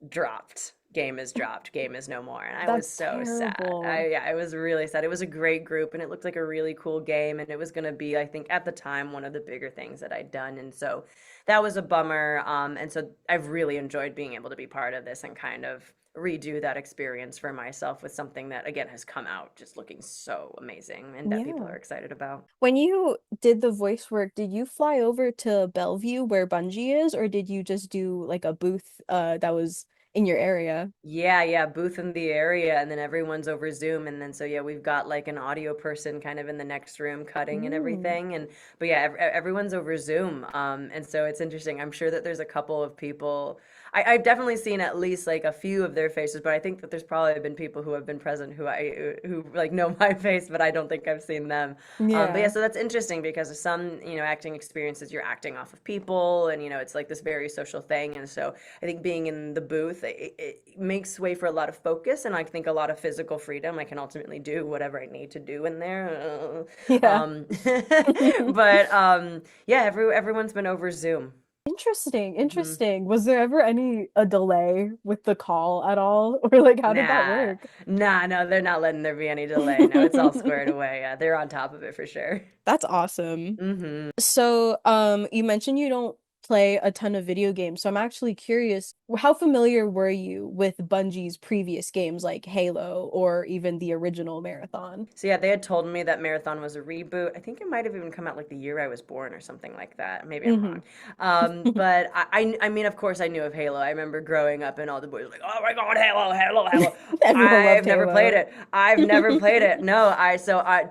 [SPEAKER 2] dropped. Game is dropped. Game is no more. And I was
[SPEAKER 1] That's
[SPEAKER 2] so sad.
[SPEAKER 1] terrible.
[SPEAKER 2] Yeah, I was really sad. It was a great group and it looked like a really cool game. And it was going to be, I think, at the time, one of the bigger things that I'd done. And so that was a bummer. And so I've really enjoyed being able to be part of this and kind of redo that experience for myself with something that, again, has come out just looking so amazing and that people
[SPEAKER 1] Yeah.
[SPEAKER 2] are excited about.
[SPEAKER 1] When you did the voice work, did you fly over to Bellevue where Bungie is, or did you just do like a booth that was in your area?
[SPEAKER 2] Yeah, yeah, booth in the area, and then everyone's over Zoom, and then so yeah, we've got like an audio person kind of in the next room cutting and
[SPEAKER 1] Mm.
[SPEAKER 2] everything, and but yeah, everyone's over Zoom, and so it's interesting. I'm sure that there's a couple of people. I've definitely seen at least like a few of their faces, but I think that there's probably been people who have been present who like know my face, but I don't think I've seen them. But yeah,
[SPEAKER 1] Yeah.
[SPEAKER 2] so that's interesting because some acting experiences you're acting off of people, and it's like this very social thing, and so I think being in the booth, it makes way for a lot of focus and I think a lot of physical freedom. I can ultimately do whatever I need to do in there.
[SPEAKER 1] Yeah.
[SPEAKER 2] But yeah, everyone's been over Zoom.
[SPEAKER 1] Interesting,
[SPEAKER 2] Hmm.
[SPEAKER 1] interesting. Was there ever any a delay with the call at all? Or like how did that
[SPEAKER 2] Nah,
[SPEAKER 1] work?
[SPEAKER 2] nah, no, they're not letting there be any delay. No, it's all squared away. Yeah, they're on top of it for sure.
[SPEAKER 1] That's awesome.
[SPEAKER 2] Hmm.
[SPEAKER 1] So, you mentioned you don't play a ton of video games, so I'm actually curious, how familiar were you with Bungie's previous games like Halo or even the original Marathon?
[SPEAKER 2] So yeah, they had told me that Marathon was a reboot. I think it might have even come out like the year I was born or something like that. Maybe I'm
[SPEAKER 1] Hmm.
[SPEAKER 2] wrong. But I mean, of course, I knew of Halo. I remember growing up and all the boys were like, "Oh my God, Halo, Halo, Halo."
[SPEAKER 1] Everyone loved
[SPEAKER 2] I've never played
[SPEAKER 1] Halo.
[SPEAKER 2] it. I've never played it. No,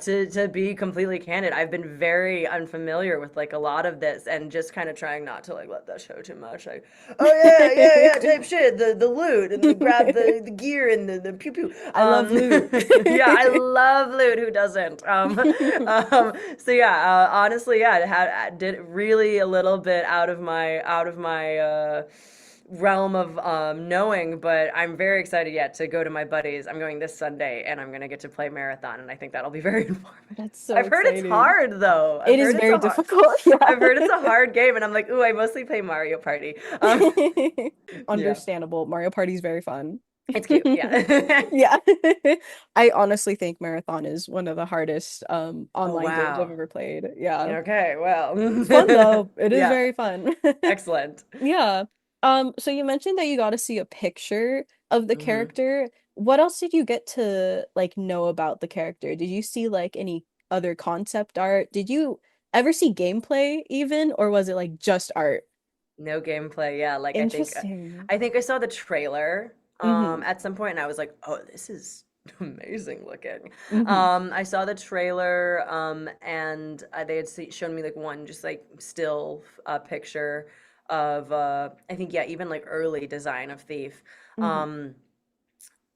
[SPEAKER 2] to be completely candid, I've been very unfamiliar with like a lot of this and just kind of trying not to like let that show too much. Like, oh yeah, yeah, yeah, type shit. The loot and the grab the gear and the pew pew.
[SPEAKER 1] I love loot.
[SPEAKER 2] Yeah, I love loot. Who doesn't? So yeah, honestly, yeah, did really a little bit out of my realm of knowing, but I'm very excited yet to go to my buddies. I'm going this Sunday, and I'm gonna get to play marathon, and I think that'll be very informative.
[SPEAKER 1] That's so
[SPEAKER 2] I've heard it's
[SPEAKER 1] exciting.
[SPEAKER 2] hard though.
[SPEAKER 1] It is very difficult, yeah.
[SPEAKER 2] I've heard it's a hard game, and I'm like, ooh, I mostly play Mario Party. Yeah,
[SPEAKER 1] Understandable. Mario Party is very fun.
[SPEAKER 2] it's cute. Yeah.
[SPEAKER 1] Yeah. I honestly think Marathon is one of the hardest
[SPEAKER 2] Oh
[SPEAKER 1] online games I've
[SPEAKER 2] wow.
[SPEAKER 1] ever played. Yeah.
[SPEAKER 2] Okay, well,
[SPEAKER 1] It's fun though. It is
[SPEAKER 2] yeah,
[SPEAKER 1] very fun.
[SPEAKER 2] excellent.
[SPEAKER 1] Yeah. So you mentioned that you got to see a picture of the
[SPEAKER 2] Hmm.
[SPEAKER 1] character. What else did you get to like know about the character? Did you see like any other concept art? Did you ever see gameplay even, or was it like just art?
[SPEAKER 2] No gameplay, yeah. Like
[SPEAKER 1] Interesting.
[SPEAKER 2] I think I saw the trailer
[SPEAKER 1] Mm-hmm.
[SPEAKER 2] at some point and I was like, "Oh, this is amazing looking."
[SPEAKER 1] Mm-hmm.
[SPEAKER 2] I saw the trailer and they had shown me like one just like still picture of I think yeah, even like early design of Thief.
[SPEAKER 1] Mm-hmm.
[SPEAKER 2] Um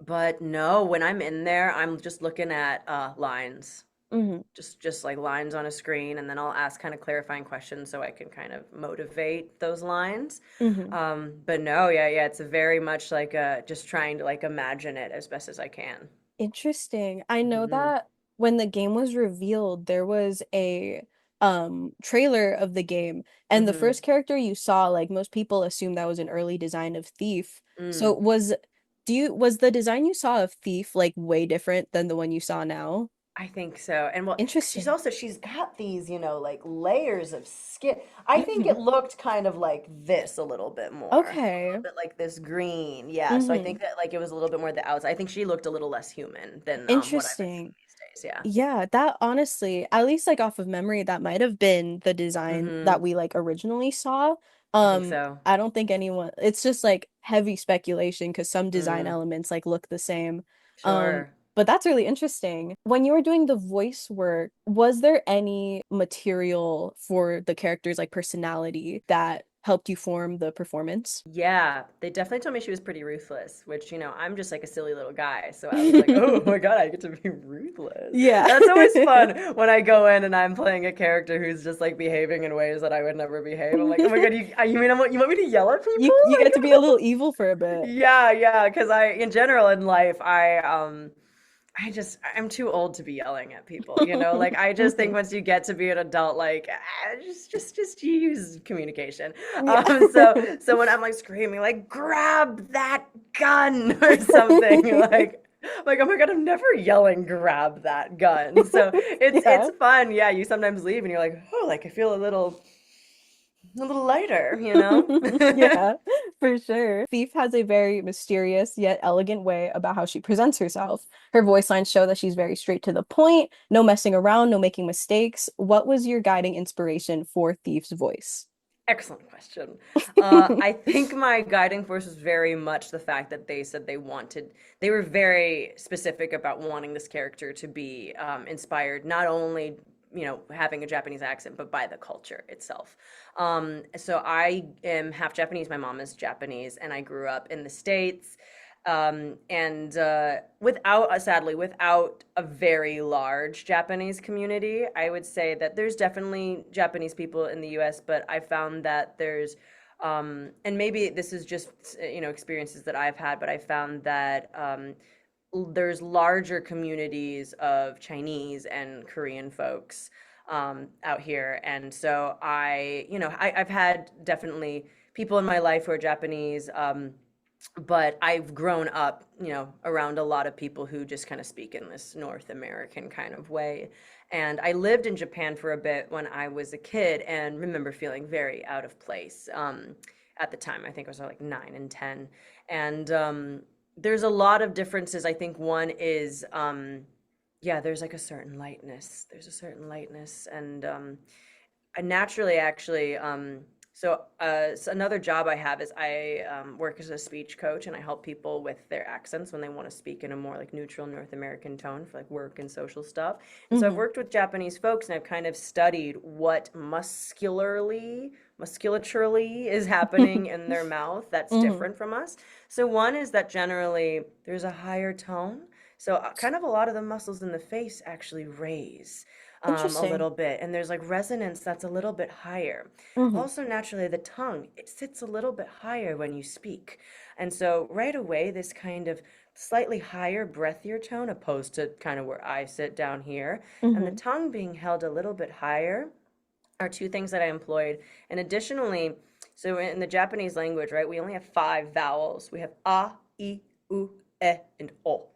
[SPEAKER 2] but no, when I'm in there, I'm just looking at lines.
[SPEAKER 1] Mm-hmm.
[SPEAKER 2] Just like lines on a screen, and then I'll ask kind of clarifying questions so I can kind of motivate those lines.
[SPEAKER 1] Mm-hmm.
[SPEAKER 2] But no, yeah, yeah, it's very much like just trying to like imagine it as best as I can.
[SPEAKER 1] Interesting. I know
[SPEAKER 2] Hmm.
[SPEAKER 1] that when the game was revealed, there was a trailer of the game, and the
[SPEAKER 2] Hmm.
[SPEAKER 1] first character you saw, like most people assume that was an early design of Thief. So
[SPEAKER 2] Mm.
[SPEAKER 1] was the design you saw of Thief like way different than the one you saw now?
[SPEAKER 2] I think so. And well, because
[SPEAKER 1] Interesting.
[SPEAKER 2] she's got these, like layers of skin. I think
[SPEAKER 1] Hmm.
[SPEAKER 2] it looked kind of like this a little bit more, a
[SPEAKER 1] Okay.
[SPEAKER 2] little bit like this green. Yeah. So I
[SPEAKER 1] Hmm.
[SPEAKER 2] think that like it was a little bit more the outside. I think she looked a little less human than what I've been seeing
[SPEAKER 1] Interesting.
[SPEAKER 2] these days. Yeah.
[SPEAKER 1] Yeah, that honestly, at least like off of memory, that might have been the design
[SPEAKER 2] Hmm.
[SPEAKER 1] that we like originally saw.
[SPEAKER 2] I think so.
[SPEAKER 1] I don't think anyone, it's just like heavy speculation because some design
[SPEAKER 2] Mm,
[SPEAKER 1] elements like look the same.
[SPEAKER 2] sure.
[SPEAKER 1] But that's really interesting. When you were doing the voice work, was there any material for the character's like personality that helped you form the performance?
[SPEAKER 2] Yeah, they definitely told me she was pretty ruthless, which, I'm just like a silly little guy. So I was like, oh my God, I get to be ruthless.
[SPEAKER 1] Yeah.
[SPEAKER 2] That's always fun when I go in and I'm playing a character who's just like behaving in ways that I would never behave. I'm like, oh my God, you mean you want me to yell at people?
[SPEAKER 1] You
[SPEAKER 2] Like,
[SPEAKER 1] get to be a little evil for a bit.
[SPEAKER 2] yeah, yeah, because in general in life, I'm too old to be yelling at people, Like I just think
[SPEAKER 1] Mhm.
[SPEAKER 2] once you get to be an adult, like just use communication.
[SPEAKER 1] Yeah.
[SPEAKER 2] So when I'm like screaming, like grab that gun or something, like oh my God, I'm never yelling grab that gun. So it's
[SPEAKER 1] Yeah.
[SPEAKER 2] fun. Yeah, you sometimes leave and you're like, oh, like I feel a little lighter.
[SPEAKER 1] Yeah, for sure. Thief has a very mysterious yet elegant way about how she presents herself. Her voice lines show that she's very straight to the point, no messing around, no making mistakes. What was your guiding inspiration for Thief's voice?
[SPEAKER 2] Excellent question. I think my guiding force was very much the fact that they said they were very specific about wanting this character to be inspired, not only, having a Japanese accent, but by the culture itself. So I am half Japanese. My mom is Japanese, and I grew up in the States. And sadly, without a very large Japanese community, I would say that there's definitely Japanese people in the US, but I found that and maybe this is just, experiences that I've had, but I found that there's larger communities of Chinese and Korean folks out here. And so I've had definitely people in my life who are Japanese. But I've grown up, around a lot of people who just kind of speak in this North American kind of way. And I lived in Japan for a bit when I was a kid and remember feeling very out of place. At the time, I think I was like 9 and 10. And there's a lot of differences. I think one is, yeah, there's like a certain lightness. There's a certain lightness. And I naturally actually, so another job I have is I work as a speech coach and I help people with their accents when they want to speak in a more like neutral North American tone for like work and social stuff. And so I've
[SPEAKER 1] Mm-hmm.
[SPEAKER 2] worked with Japanese folks and I've kind of studied what musculaturally is happening in their mouth that's
[SPEAKER 1] Mm-hmm.
[SPEAKER 2] different from us. So one is that generally there's a higher tone. So kind of a lot of the muscles in the face actually raise a
[SPEAKER 1] Interesting.
[SPEAKER 2] little bit, and there's like resonance that's a little bit higher.
[SPEAKER 1] Mm-hmm.
[SPEAKER 2] Also, naturally, the tongue, it sits a little bit higher when you speak. And so right away, this kind of slightly higher, breathier tone, opposed to kind of where I sit down here, and the
[SPEAKER 1] Mm-hmm.
[SPEAKER 2] tongue being held a little bit higher are two things that I employed. And additionally, so in the Japanese language, right, we only have five vowels. We have a, I, u, e, and o.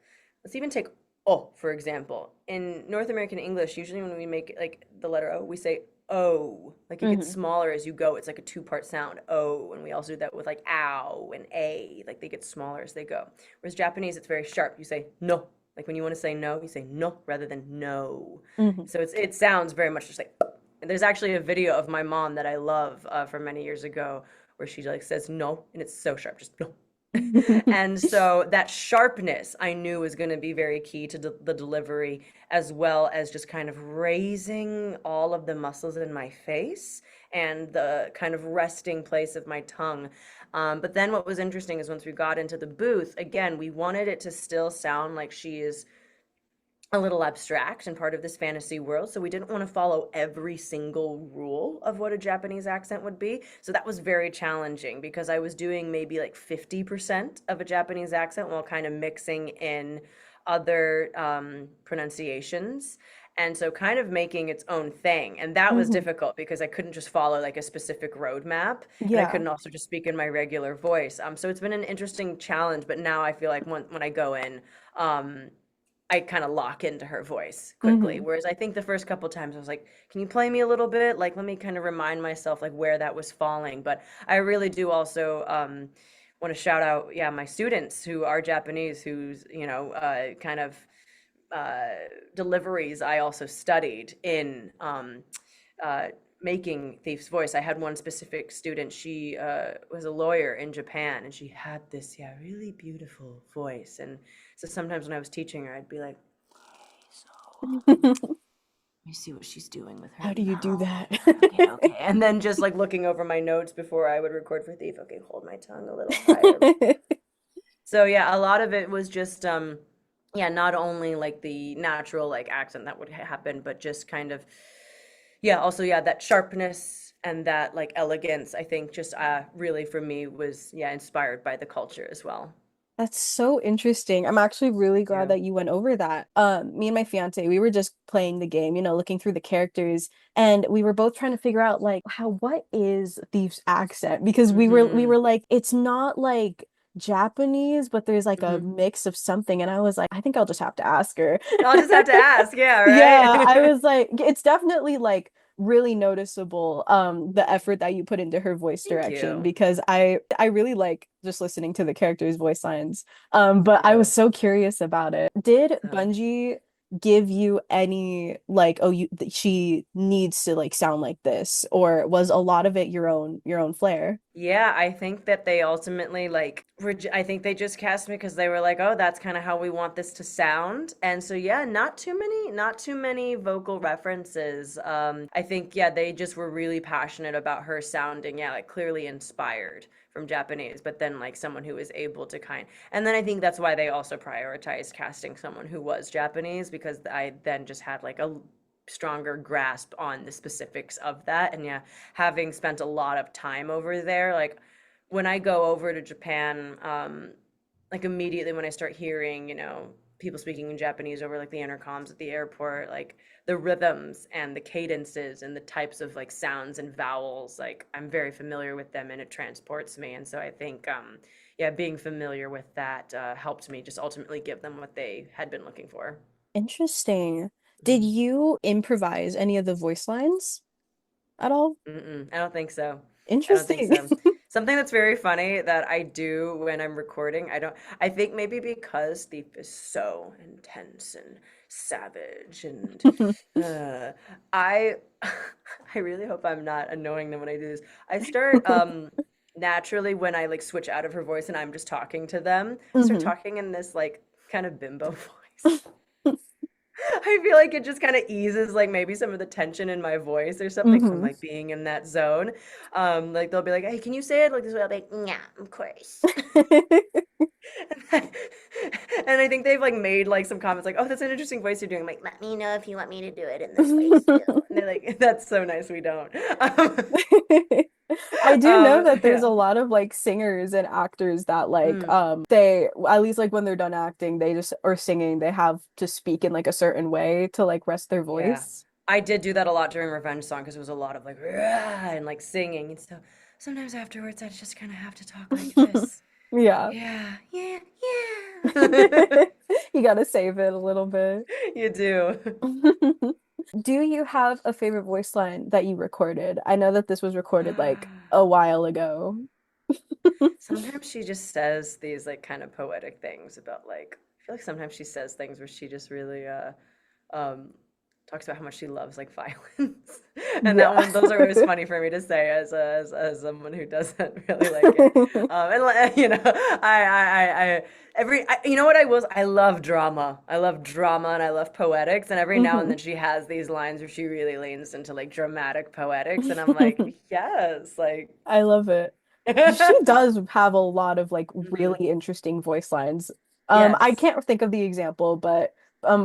[SPEAKER 2] Let's even take o, for example. In North American English, usually when we make like the letter O, we say O. Like it gets
[SPEAKER 1] Mm-hmm.
[SPEAKER 2] smaller as you go. It's like a two-part sound, O. And we also do that with like ow and a. Like they get smaller as they go. Whereas Japanese, it's very sharp. You say no. Like when you want to say no, you say no rather than no.
[SPEAKER 1] Mm-hmm.
[SPEAKER 2] So it sounds very much just like. And there's actually a video of my mom that I love from many years ago where she like says no, and it's so sharp, just no. And so that sharpness I knew was going to be very key to the delivery, as well as just kind of raising all of the muscles in my face and the kind of resting place of my tongue. But then what was interesting is once we got into the booth, again, we wanted it to still sound like she is a little abstract and part of this fantasy world. So we didn't want to follow every single rule of what a Japanese accent would be. So that was very challenging because I was doing maybe like 50% of a Japanese accent while kind of mixing in other pronunciations. And so kind of making its own thing. And that was
[SPEAKER 1] Mm-hmm.
[SPEAKER 2] difficult because I couldn't just follow like a specific roadmap and I
[SPEAKER 1] Yeah.
[SPEAKER 2] couldn't also just speak in my regular voice. So it's been an interesting challenge, but now I feel like when I go in, um, I kind of lock into her voice quickly.
[SPEAKER 1] Mm-hmm.
[SPEAKER 2] Whereas I think the first couple times I was like, can you play me a little bit? Like, let me kind of remind myself like where that was falling. But I really do also want to shout out, yeah, my students who are Japanese, whose, kind of uh, deliveries I also studied in uh, making Thief's voice. I had one specific student. She was a lawyer in Japan, and she had this, yeah, really beautiful voice. And so sometimes when I was teaching her, I'd be like, so let me see what she's doing with her
[SPEAKER 1] How do you do
[SPEAKER 2] mouth.
[SPEAKER 1] that?
[SPEAKER 2] Okay, okay. And then just like looking over my notes before I would record for Thief. Okay, hold my tongue a little higher. So yeah, a lot of it was just yeah, not only like the natural like accent that would happen, but just kind of yeah, also yeah, that sharpness and that like elegance, I think just really for me was yeah, inspired by the culture as well.
[SPEAKER 1] That's so interesting. I'm actually really glad
[SPEAKER 2] Yeah.
[SPEAKER 1] that you went over that. Me and my fiance, we were just playing the game, looking through the characters, and we were both trying to figure out like what is Thief's accent? Because we were
[SPEAKER 2] Mm-hmm.
[SPEAKER 1] like, it's not like Japanese, but there's like a
[SPEAKER 2] Mm-hmm.
[SPEAKER 1] mix of something. And I was like, I think I'll just have to ask her.
[SPEAKER 2] I'll just have to ask, yeah,
[SPEAKER 1] Yeah, I
[SPEAKER 2] right?
[SPEAKER 1] was like, it's definitely like really noticeable the effort that you put into her voice
[SPEAKER 2] Thank
[SPEAKER 1] direction
[SPEAKER 2] you.
[SPEAKER 1] because I really like just listening to the characters' voice lines. But I
[SPEAKER 2] Yeah.
[SPEAKER 1] was so curious about it. Did
[SPEAKER 2] So.
[SPEAKER 1] Bungie give you any like, oh, she needs to like sound like this, or was a lot of it your own flair?
[SPEAKER 2] Yeah, I think that they ultimately like I think they just cast me because they were like, "Oh, that's kind of how we want this to sound." And so yeah, not too many vocal references. I think yeah, they just were really passionate about her sounding yeah, like clearly inspired from Japanese, but then like someone who was able to and then I think that's why they also prioritized casting someone who was Japanese because I then just had like a stronger grasp on the specifics of that. And yeah, having spent a lot of time over there, like when I go over to Japan, like immediately when I start hearing, people speaking in Japanese over like the intercoms at the airport, like the rhythms and the cadences and the types of like sounds and vowels, like I'm very familiar with them and it transports me. And so I think, yeah, being familiar with that helped me just ultimately give them what they had been looking for.
[SPEAKER 1] Interesting. Did
[SPEAKER 2] Mhm.
[SPEAKER 1] you improvise any of the voice lines at all?
[SPEAKER 2] Mm-mm, I don't think so. I don't think
[SPEAKER 1] Interesting.
[SPEAKER 2] so. Something that's very funny that I do when I'm recording, I think maybe because Thief is so intense and savage and uh, I, I really hope I'm not annoying them when I do this. I start, naturally when I like switch out of her voice and I'm just talking to them, I start
[SPEAKER 1] hmm
[SPEAKER 2] talking in this like kind of bimbo voice. I feel like it just kind of eases like maybe some of the tension in my voice or something from
[SPEAKER 1] hmm
[SPEAKER 2] like being in that zone. Like they'll be like, "Hey, can you say it like this way?" I'll be like, "Yeah, of course." And I think they've like made like some comments like, "Oh, that's an interesting voice you're doing." I'm like, "Let me know if you want me to do it in this voice too." And they're like, "That's so nice. We don't."
[SPEAKER 1] I do know that there's
[SPEAKER 2] Yeah.
[SPEAKER 1] a lot of like singers and actors that like
[SPEAKER 2] Mm,
[SPEAKER 1] they at least like when they're done acting they just or singing they have to speak in like a certain way to like rest their
[SPEAKER 2] yeah.
[SPEAKER 1] voice.
[SPEAKER 2] I did do that a lot during Revenge Song because it was a lot of like "Rah," and like singing, and so sometimes afterwards I just kind of have to talk like this.
[SPEAKER 1] Yeah.
[SPEAKER 2] Yeah, yeah, yeah.
[SPEAKER 1] You gotta save it a little bit.
[SPEAKER 2] You do.
[SPEAKER 1] Do you have a favorite voice line that you recorded? I know that this was recorded like a while ago.
[SPEAKER 2] Sometimes she just says these like kind of poetic things about like I feel like sometimes she says things where she just really um talks about how much she loves like violence. And that
[SPEAKER 1] Yeah.
[SPEAKER 2] one those are always funny for me to say as someone who doesn't really like it. You know, you know what I love drama. I love drama and I love poetics and every now and
[SPEAKER 1] hmm
[SPEAKER 2] then she has these lines where she really leans into like dramatic poetics and I'm like, yes, like
[SPEAKER 1] I love it. She does have a lot of like
[SPEAKER 2] Mhm.
[SPEAKER 1] really interesting voice lines. I
[SPEAKER 2] Yes.
[SPEAKER 1] can't think of the example, but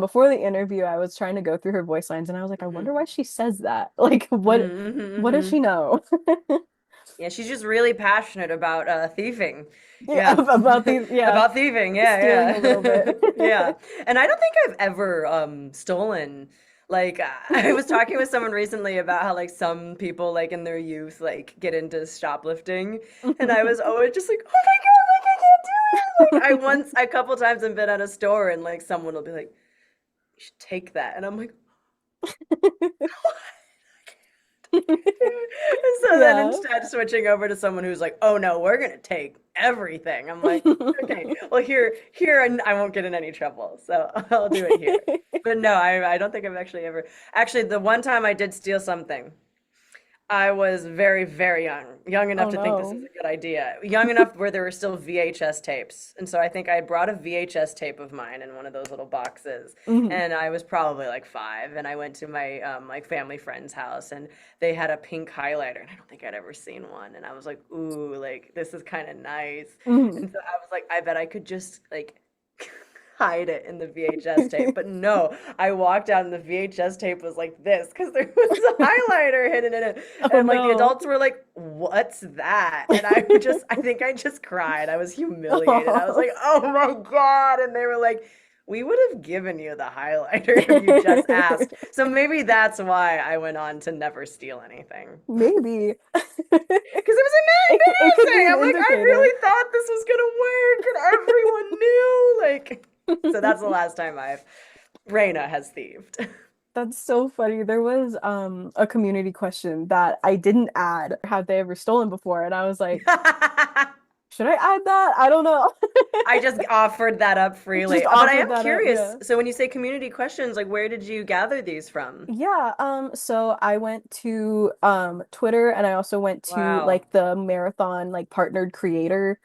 [SPEAKER 1] before the interview, I was trying to go through her voice lines and I was like, I
[SPEAKER 2] hmm
[SPEAKER 1] wonder why she says that. Like, what does she
[SPEAKER 2] hmm
[SPEAKER 1] know?
[SPEAKER 2] Yeah, she's just really passionate about thieving.
[SPEAKER 1] Yeah,
[SPEAKER 2] Yeah.
[SPEAKER 1] about these, yeah,
[SPEAKER 2] About thieving.
[SPEAKER 1] stealing a
[SPEAKER 2] Yeah,
[SPEAKER 1] little bit.
[SPEAKER 2] yeah. Yeah. And I don't think I've ever stolen. Like I was talking with someone recently about how like some people like in their youth like get into shoplifting and I was always just like, "Oh my God, like I can't do it." Like a couple times I've been at a store and like someone will be like, "You should take that." And I'm like, And so then
[SPEAKER 1] Yeah.
[SPEAKER 2] instead switching over to someone who's like, "Oh no, we're gonna take everything." I'm like, "Okay, well here I won't get in any trouble, so I'll do it here." But no, I don't think I've actually ever. Actually, the one time I did steal something, I was very, very young, young enough
[SPEAKER 1] Oh
[SPEAKER 2] to think this is
[SPEAKER 1] no.
[SPEAKER 2] a good idea, young enough where there were still VHS tapes. And so I think I brought a VHS tape of mine in one of those little boxes.
[SPEAKER 1] Mhm.
[SPEAKER 2] And I was probably like 5. And I went to my like family friend's house and they had a pink highlighter. And I don't think I'd ever seen one. And I was like, ooh, like this is kind of nice.
[SPEAKER 1] Mhm.
[SPEAKER 2] And so I was like, I bet I could just like hide it in the VHS tape. But no, I walked out and the VHS tape was like this because there was a highlighter hidden in it.
[SPEAKER 1] Oh
[SPEAKER 2] And like the
[SPEAKER 1] no.
[SPEAKER 2] adults were like, "What's that?" And I think I just cried. I was humiliated. I was
[SPEAKER 1] Oh.
[SPEAKER 2] like, "Oh my God." And they were like, "We would have given you the highlighter if you just asked." So maybe that's why I went on to never steal anything.
[SPEAKER 1] Maybe.
[SPEAKER 2] Because it was
[SPEAKER 1] It could be
[SPEAKER 2] embarrassing.
[SPEAKER 1] an
[SPEAKER 2] I'm like, I
[SPEAKER 1] indicator.
[SPEAKER 2] really thought this was gonna work, and everyone knew. Like, so that's the last time I've Reina has thieved.
[SPEAKER 1] That's so funny. There was a community question that I didn't add. Have they ever stolen before? And I was like, should I add that? I don't know.
[SPEAKER 2] I just offered that up
[SPEAKER 1] Just
[SPEAKER 2] freely. But I
[SPEAKER 1] offered
[SPEAKER 2] am
[SPEAKER 1] that up.
[SPEAKER 2] curious.
[SPEAKER 1] Yeah.
[SPEAKER 2] So when you say community questions, like where did you gather these from?
[SPEAKER 1] Yeah, so I went to Twitter and I also went to
[SPEAKER 2] Wow.
[SPEAKER 1] like the marathon like partnered creator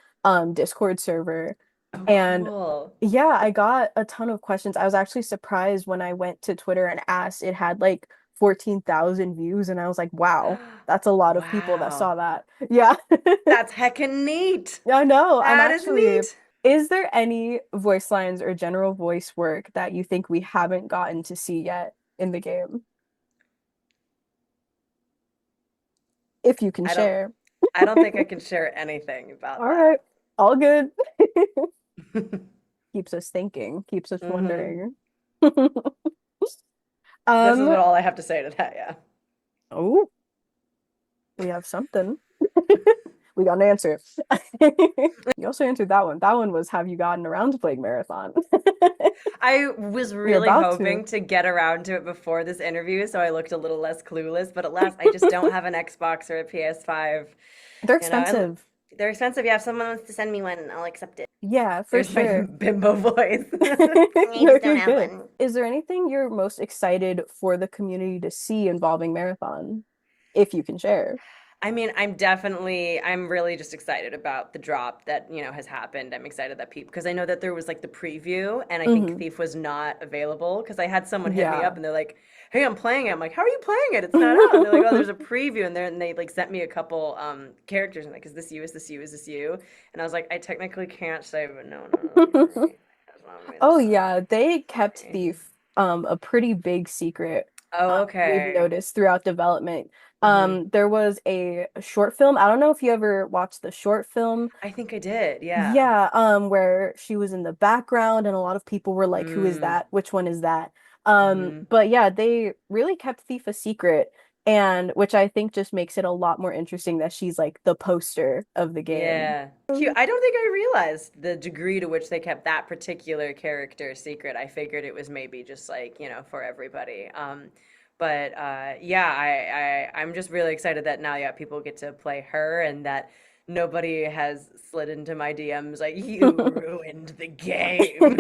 [SPEAKER 1] Discord server.
[SPEAKER 2] Oh,
[SPEAKER 1] And
[SPEAKER 2] cool.
[SPEAKER 1] yeah, I got a ton of questions. I was actually surprised when I went to Twitter and asked. It had like 14,000 views and I was like, wow, that's a lot of people that
[SPEAKER 2] Wow.
[SPEAKER 1] saw that. Yeah.
[SPEAKER 2] That's heckin' neat.
[SPEAKER 1] Yeah, I know. I'm
[SPEAKER 2] That is
[SPEAKER 1] actually,
[SPEAKER 2] neat.
[SPEAKER 1] is there any voice lines or general voice work that you think we haven't gotten to see yet in the game? If you can
[SPEAKER 2] I don't
[SPEAKER 1] share.
[SPEAKER 2] I don't think I can share anything about
[SPEAKER 1] All right.
[SPEAKER 2] that.
[SPEAKER 1] All good. Keeps us thinking, keeps us
[SPEAKER 2] Hmm.
[SPEAKER 1] wondering.
[SPEAKER 2] This is
[SPEAKER 1] Um,
[SPEAKER 2] what all I have to say to that, yeah.
[SPEAKER 1] oh, we have something. We got an answer. You also answered that one. That one was, have you gotten around to playing Marathon?
[SPEAKER 2] I was
[SPEAKER 1] You're
[SPEAKER 2] really
[SPEAKER 1] about to.
[SPEAKER 2] hoping to get around to it before this interview, so I looked a little less clueless, but alas, I just don't have an Xbox or a PS5.
[SPEAKER 1] They're
[SPEAKER 2] You know, and
[SPEAKER 1] expensive.
[SPEAKER 2] they're expensive. Yeah, if someone wants to send me one, I'll accept it.
[SPEAKER 1] Yeah, for
[SPEAKER 2] There's my
[SPEAKER 1] sure.
[SPEAKER 2] bimbo voice. I
[SPEAKER 1] No,
[SPEAKER 2] just don't
[SPEAKER 1] you're
[SPEAKER 2] have
[SPEAKER 1] good.
[SPEAKER 2] one.
[SPEAKER 1] Is there anything you're most excited for the community to see involving Marathon, if you can share?
[SPEAKER 2] I mean, I'm really just excited about the drop that, has happened. I'm excited that people, because I know that there was like the preview and I think
[SPEAKER 1] Hmm.
[SPEAKER 2] Thief was not available because I had someone hit me up
[SPEAKER 1] Yeah.
[SPEAKER 2] and they're like, "Hey, I'm playing it." I'm like, "How are you playing it? It's not out." And they're like, "Oh, there's a preview." And they like sent me a couple characters and like, "Is this you? Is this you? Is this you?" And I was like, "I technically can't say, but no, no, no, that's not me. That's not me.
[SPEAKER 1] Oh
[SPEAKER 2] That's not
[SPEAKER 1] yeah, they kept
[SPEAKER 2] me."
[SPEAKER 1] Thief a pretty big secret.
[SPEAKER 2] Oh,
[SPEAKER 1] We've
[SPEAKER 2] okay.
[SPEAKER 1] noticed throughout development.
[SPEAKER 2] Hmm.
[SPEAKER 1] There was a short film. I don't know if you ever watched the short film.
[SPEAKER 2] I think I did. Yeah.
[SPEAKER 1] Yeah, where she was in the background and a lot of people were like, who is
[SPEAKER 2] Mm.
[SPEAKER 1] that? Which one is that?
[SPEAKER 2] Hmm.
[SPEAKER 1] But yeah, they really kept Thief a secret, and which I think just makes it a lot more interesting that she's like the poster of the game.
[SPEAKER 2] Yeah. Cute. I don't think I realized the degree to which they kept that particular character secret. I figured it was maybe just like, for everybody. But yeah, I'm just really excited that now, yeah, people get to play her and that nobody has slid into my DMs like, "You ruined the game."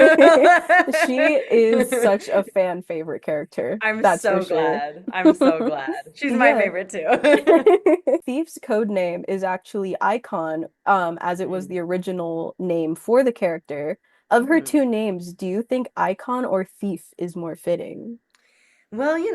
[SPEAKER 1] She is such a fan favorite character,
[SPEAKER 2] I'm
[SPEAKER 1] that's for
[SPEAKER 2] so
[SPEAKER 1] sure.
[SPEAKER 2] glad. I'm so glad. She's my
[SPEAKER 1] Yeah.
[SPEAKER 2] favorite too.
[SPEAKER 1] Thief's code name is actually Icon, as it was
[SPEAKER 2] Mm.
[SPEAKER 1] the original name for the character. Of her
[SPEAKER 2] Hmm.
[SPEAKER 1] two names, do you think Icon or Thief is more fitting?
[SPEAKER 2] Well, I'm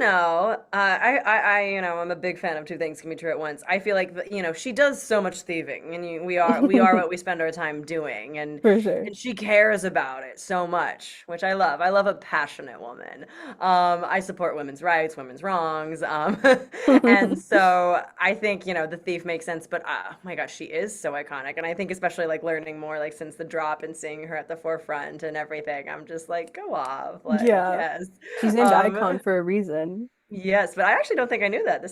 [SPEAKER 2] a big fan of two things can be true at once. I feel like, she does so much thieving, and we are what we spend our time doing, and
[SPEAKER 1] For sure.
[SPEAKER 2] and she cares about it so much, which I love. I love a passionate woman. I support women's rights, women's wrongs, and so I think the thief makes sense. But oh my gosh, she is so iconic, and I think especially like learning more like since the drop and seeing her at the forefront and everything, I'm just like, go off, like
[SPEAKER 1] Yeah.
[SPEAKER 2] yes.
[SPEAKER 1] She's named Icon
[SPEAKER 2] Um,
[SPEAKER 1] for a reason.
[SPEAKER 2] yes, but I actually don't think I knew that.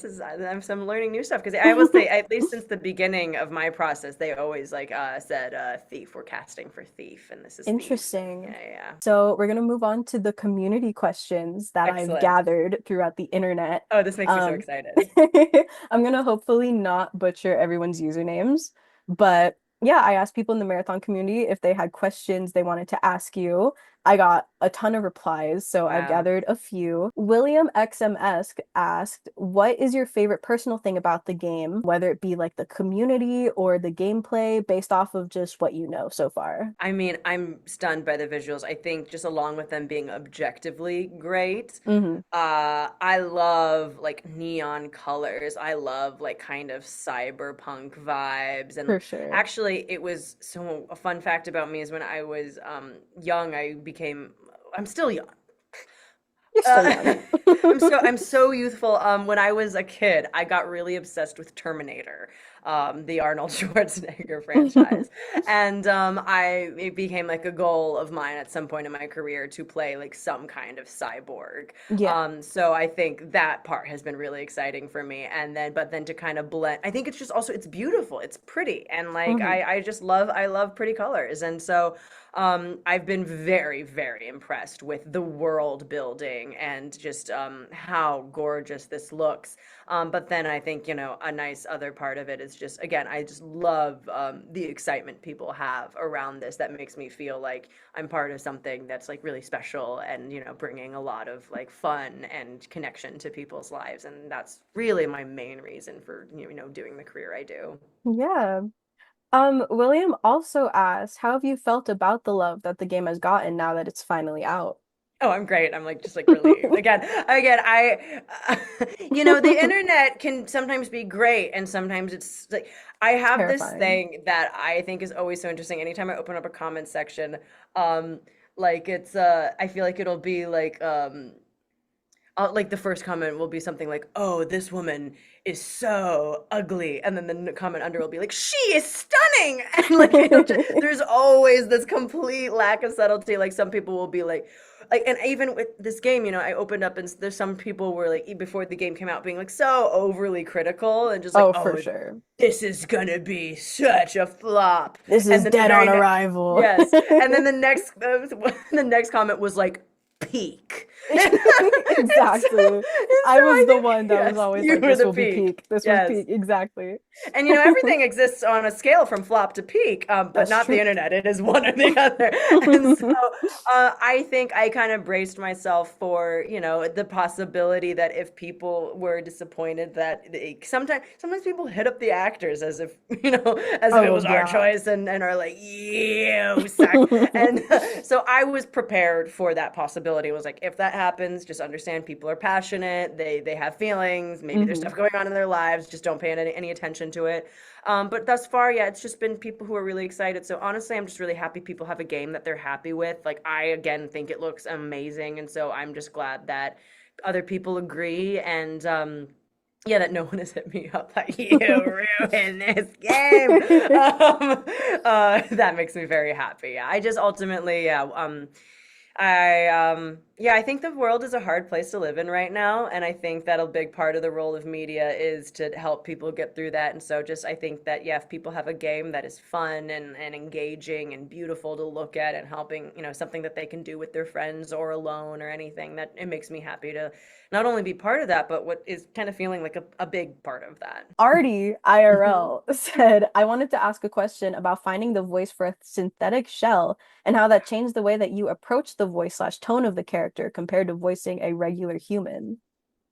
[SPEAKER 2] I'm learning new stuff because I will say at least since the beginning of my process, they always like said thief. We're casting for thief, and this is thief. And
[SPEAKER 1] Interesting.
[SPEAKER 2] yeah, yeah, yeah.
[SPEAKER 1] So we're gonna move on to the community questions that I've
[SPEAKER 2] Excellent.
[SPEAKER 1] gathered throughout the internet.
[SPEAKER 2] Oh, this makes me so
[SPEAKER 1] Um,
[SPEAKER 2] excited.
[SPEAKER 1] I'm gonna hopefully not butcher everyone's usernames, but yeah, I asked people in the marathon community if they had questions they wanted to ask you. I got a ton of replies, so I've
[SPEAKER 2] Wow.
[SPEAKER 1] gathered a few. William XMS asked, "What is your favorite personal thing about the game, whether it be like the community or the gameplay, based off of just what you know so far?"
[SPEAKER 2] I mean, I'm stunned by the visuals. I think just along with them being objectively great,
[SPEAKER 1] Hmm.
[SPEAKER 2] I love like neon colors. I love like kind of cyberpunk vibes. And
[SPEAKER 1] For sure.
[SPEAKER 2] actually, it was so a fun fact about me is when I was young, I'm still young.
[SPEAKER 1] You're still young.
[SPEAKER 2] I'm so youthful. When I was a kid, I got really obsessed with Terminator, the Arnold Schwarzenegger franchise, and it became like a goal of mine at some point in my career to play like some kind of cyborg.
[SPEAKER 1] Yeah.
[SPEAKER 2] So I think that part has been really exciting for me, but then to kind of blend, I think it's just also it's beautiful, it's pretty, and like
[SPEAKER 1] Hmm.
[SPEAKER 2] I love pretty colors, and so. I've been very, very impressed with the world building and just how gorgeous this looks. But then I think, a nice other part of it is just, again, I just love the excitement people have around this that makes me feel like I'm part of something that's like really special and, bringing a lot of like fun and connection to people's lives. And that's really my main reason for, doing the career I do.
[SPEAKER 1] Yeah. William also asked, how have you felt about the love that the game has gotten now that it's finally out?
[SPEAKER 2] Oh, I'm great. I'm like just like relieved. Again, the internet can sometimes be great and sometimes it's like I have this
[SPEAKER 1] Terrifying.
[SPEAKER 2] thing that I think is always so interesting. Anytime I open up a comment section, um, like it's I feel like it'll be like like the first comment will be something like, "Oh, this woman is so ugly," and then the comment under will be like, "She is stunning," and like there's always this complete lack of subtlety. Like some people will be like, and even with this game, I opened up and there's some people were like before the game came out being like so overly critical and just like,
[SPEAKER 1] Oh, for
[SPEAKER 2] "Oh,
[SPEAKER 1] sure.
[SPEAKER 2] this is gonna be such a flop,"
[SPEAKER 1] This
[SPEAKER 2] and
[SPEAKER 1] is
[SPEAKER 2] then the
[SPEAKER 1] dead
[SPEAKER 2] very
[SPEAKER 1] on
[SPEAKER 2] next,
[SPEAKER 1] arrival.
[SPEAKER 2] yes, and then the next the next comment was like peak. And
[SPEAKER 1] Exactly. I
[SPEAKER 2] so
[SPEAKER 1] was
[SPEAKER 2] I
[SPEAKER 1] the
[SPEAKER 2] think,
[SPEAKER 1] one that was
[SPEAKER 2] yes,
[SPEAKER 1] always
[SPEAKER 2] you
[SPEAKER 1] like,
[SPEAKER 2] were
[SPEAKER 1] this
[SPEAKER 2] the
[SPEAKER 1] will be
[SPEAKER 2] peak.
[SPEAKER 1] peak. This was
[SPEAKER 2] Yes.
[SPEAKER 1] peak. Exactly.
[SPEAKER 2] And everything exists on a scale from flop to peak, but
[SPEAKER 1] That's
[SPEAKER 2] not the
[SPEAKER 1] true.
[SPEAKER 2] internet. It is one or the other. And so I think I kind of braced myself for, the possibility that if people were disappointed that sometimes people hit up the actors as if, as if it
[SPEAKER 1] Oh,
[SPEAKER 2] was our
[SPEAKER 1] yeah.
[SPEAKER 2] choice and are like, you suck. And so I was prepared for that possibility. It was like, if that happens, just understand people are passionate. They have feelings. Maybe there's
[SPEAKER 1] Hmm.
[SPEAKER 2] stuff going on in their lives. Just don't pay any attention to it. But thus far, yeah, it's just been people who are really excited. So honestly, I'm just really happy people have a game that they're happy with. Like I again think it looks amazing, and so I'm just glad that other people agree and. Yeah, that no one has hit me up like you ruined this game. That makes me very happy. Yeah, I just ultimately, yeah, yeah, I think the world is a hard place to live in right now, and I think that a big part of the role of media is to help people get through that. And so just I think that yeah, if people have a game that is fun and engaging and beautiful to look at and helping, something that they can do with their friends or alone or anything, that it makes me happy to not only be part of that, but what is kind of feeling like a big part of that.
[SPEAKER 1] Artie IRL said, I wanted to ask a question about finding the voice for a synthetic shell and how that changed the way that you approach the voice slash tone of the character compared to voicing a regular human.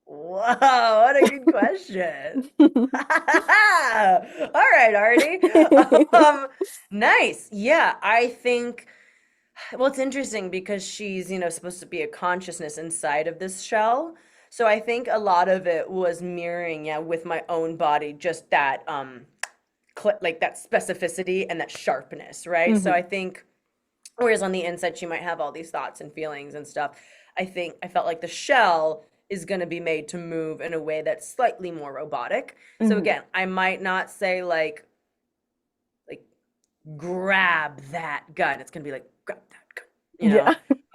[SPEAKER 2] Whoa, what a good question. All right, Artie. Um, nice. Yeah, I think, well, it's interesting because she's, supposed to be a consciousness inside of this shell. So I think a lot of it was mirroring, yeah, with my own body, just that, like that specificity and that sharpness, right? So
[SPEAKER 1] Hmm.
[SPEAKER 2] I think, whereas on the inside, she might have all these thoughts and feelings and stuff. I think I felt like the shell is going to be made to move in a way that's slightly more robotic. So
[SPEAKER 1] Hmm.
[SPEAKER 2] again, I might not say like grab that gun. It's going to be like grab that gun, you know.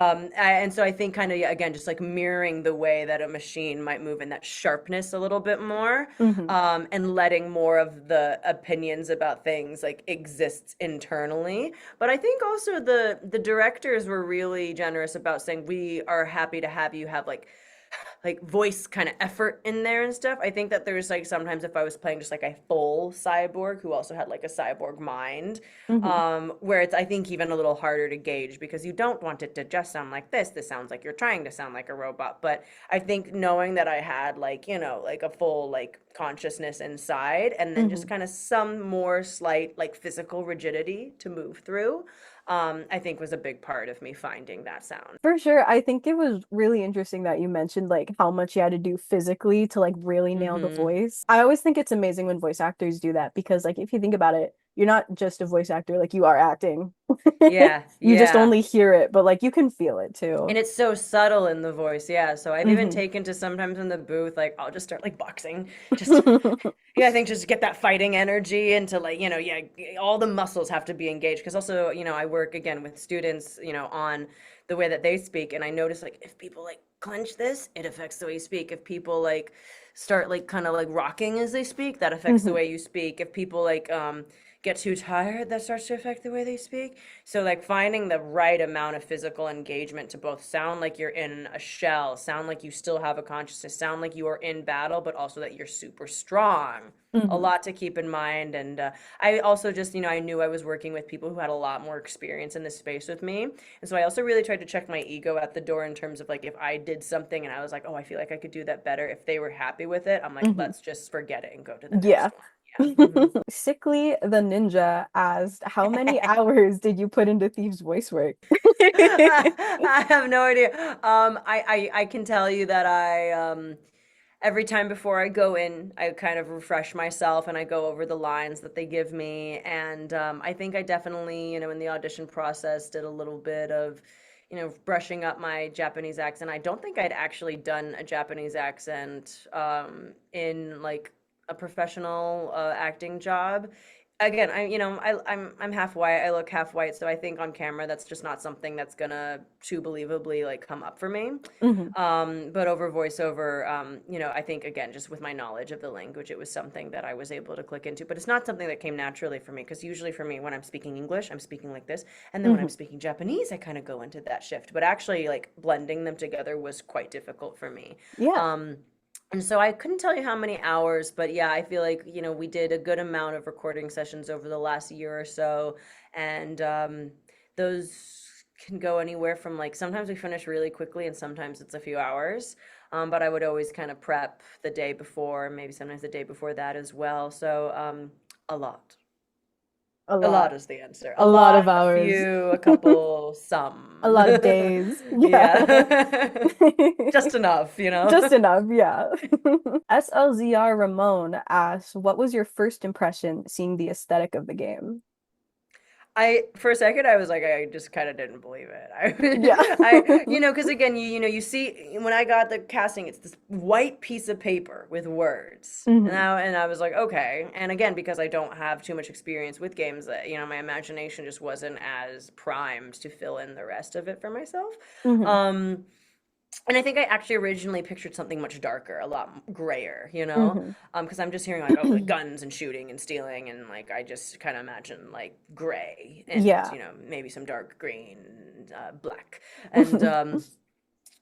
[SPEAKER 1] Yeah.
[SPEAKER 2] And so I think kind of, yeah, again, just like mirroring the way that a machine might move in that sharpness a little bit more,
[SPEAKER 1] Hmm.
[SPEAKER 2] and letting more of the opinions about things like exists internally. But I think also the directors were really generous about saying we are happy to have you have like voice kind of effort in there and stuff. I think that there's like sometimes if I was playing just like a full cyborg who also had like a cyborg mind,
[SPEAKER 1] Hmm.
[SPEAKER 2] where it's I think even a little harder to gauge because you don't want it to just sound like this sounds like you're trying to sound like a robot. But I think knowing that I had like like a full like consciousness inside and then just
[SPEAKER 1] Hmm.
[SPEAKER 2] kind of some more slight like physical rigidity to move through, I think was a big part of me finding that sound.
[SPEAKER 1] For sure. I think it was really interesting that you mentioned like how much you had to do physically to like really nail the
[SPEAKER 2] Hmm.
[SPEAKER 1] voice. I always think it's amazing when voice actors do that because like if you think about it, you're not just a voice actor, like you are acting.
[SPEAKER 2] Yeah,
[SPEAKER 1] You just
[SPEAKER 2] yeah.
[SPEAKER 1] only hear it, but like you can feel it too.
[SPEAKER 2] And it's so subtle in the voice, yeah. So I've even
[SPEAKER 1] Hmm.
[SPEAKER 2] taken to sometimes in the booth, like I'll just start like boxing, just yeah, I think just to get that fighting energy and to like, yeah, all the muscles have to be engaged. Because also, I work again with students, on the way that they speak, and I notice like if people like clench this, it affects the way you speak. If people like start like kind of like rocking as they speak, that affects the
[SPEAKER 1] Hmm.
[SPEAKER 2] way you speak. If people like get too tired, that starts to affect the way they speak. So like finding the right amount of physical engagement to both sound like you're in a shell, sound like you still have a consciousness, sound like you are in battle, but also that you're super strong. A
[SPEAKER 1] Hmm.
[SPEAKER 2] lot to keep in mind. And I also just, I knew I was working with people who had a lot more experience in this space with me. And so I also really tried to check my ego at the door in terms of like if I did something and I was like, oh, I feel like I could do that better. If they were happy with it, I'm like,
[SPEAKER 1] Hmm.
[SPEAKER 2] let's just forget it and go to the
[SPEAKER 1] Yeah.
[SPEAKER 2] next one. Yeah.
[SPEAKER 1] Sickly the Ninja asked, how many hours did you put into Thief's voice work?
[SPEAKER 2] I have no idea. I can tell you that every time before I go in, I kind of refresh myself and I go over the lines that they give me. And I think I definitely, in the audition process, did a little bit of, brushing up my Japanese accent. I don't think I'd actually done a Japanese accent in like a professional acting job. Again, I'm half white. I look half white, so I think on camera that's just not something that's gonna too believably like come up for me.
[SPEAKER 1] Hmm.
[SPEAKER 2] But over voiceover, I think again, just with my knowledge of the language, it was something that I was able to click into. But it's not something that came naturally for me because usually for me, when I'm speaking English, I'm speaking like this, and then when I'm
[SPEAKER 1] Hmm.
[SPEAKER 2] speaking Japanese, I kind of go into that shift. But actually, like blending them together was quite difficult for me.
[SPEAKER 1] Yeah.
[SPEAKER 2] Um, and so I couldn't tell you how many hours, but yeah, I feel like, we did a good amount of recording sessions over the last year or so. And those can go anywhere from like sometimes we finish really quickly and sometimes it's a few hours. But I would always kind of prep the day before, maybe sometimes the day before that as well. So a lot.
[SPEAKER 1] A
[SPEAKER 2] A lot
[SPEAKER 1] lot.
[SPEAKER 2] is the answer. A
[SPEAKER 1] A lot of
[SPEAKER 2] lot, a
[SPEAKER 1] hours.
[SPEAKER 2] few, a couple,
[SPEAKER 1] A
[SPEAKER 2] some.
[SPEAKER 1] lot of days. Yeah.
[SPEAKER 2] Yeah. Just enough, you know?
[SPEAKER 1] Just enough, yeah. SLZR Ramon asks, what was your first impression seeing the aesthetic of the game?
[SPEAKER 2] For a second I was like I just kind of didn't believe it.
[SPEAKER 1] Yeah.
[SPEAKER 2] Because again, you see when I got the casting, it's this white piece of paper with words, and
[SPEAKER 1] Hmm.
[SPEAKER 2] I was like, okay. And again, because I don't have too much experience with games, that my imagination just wasn't as primed to fill in the rest of it for myself.
[SPEAKER 1] Hmm.
[SPEAKER 2] Um, and I think I actually originally pictured something much darker, a lot grayer,
[SPEAKER 1] Hmm.
[SPEAKER 2] because I'm just hearing like, oh, like guns and shooting and stealing, and like I just kind of imagine like gray and
[SPEAKER 1] Yeah.
[SPEAKER 2] maybe some dark green, black, and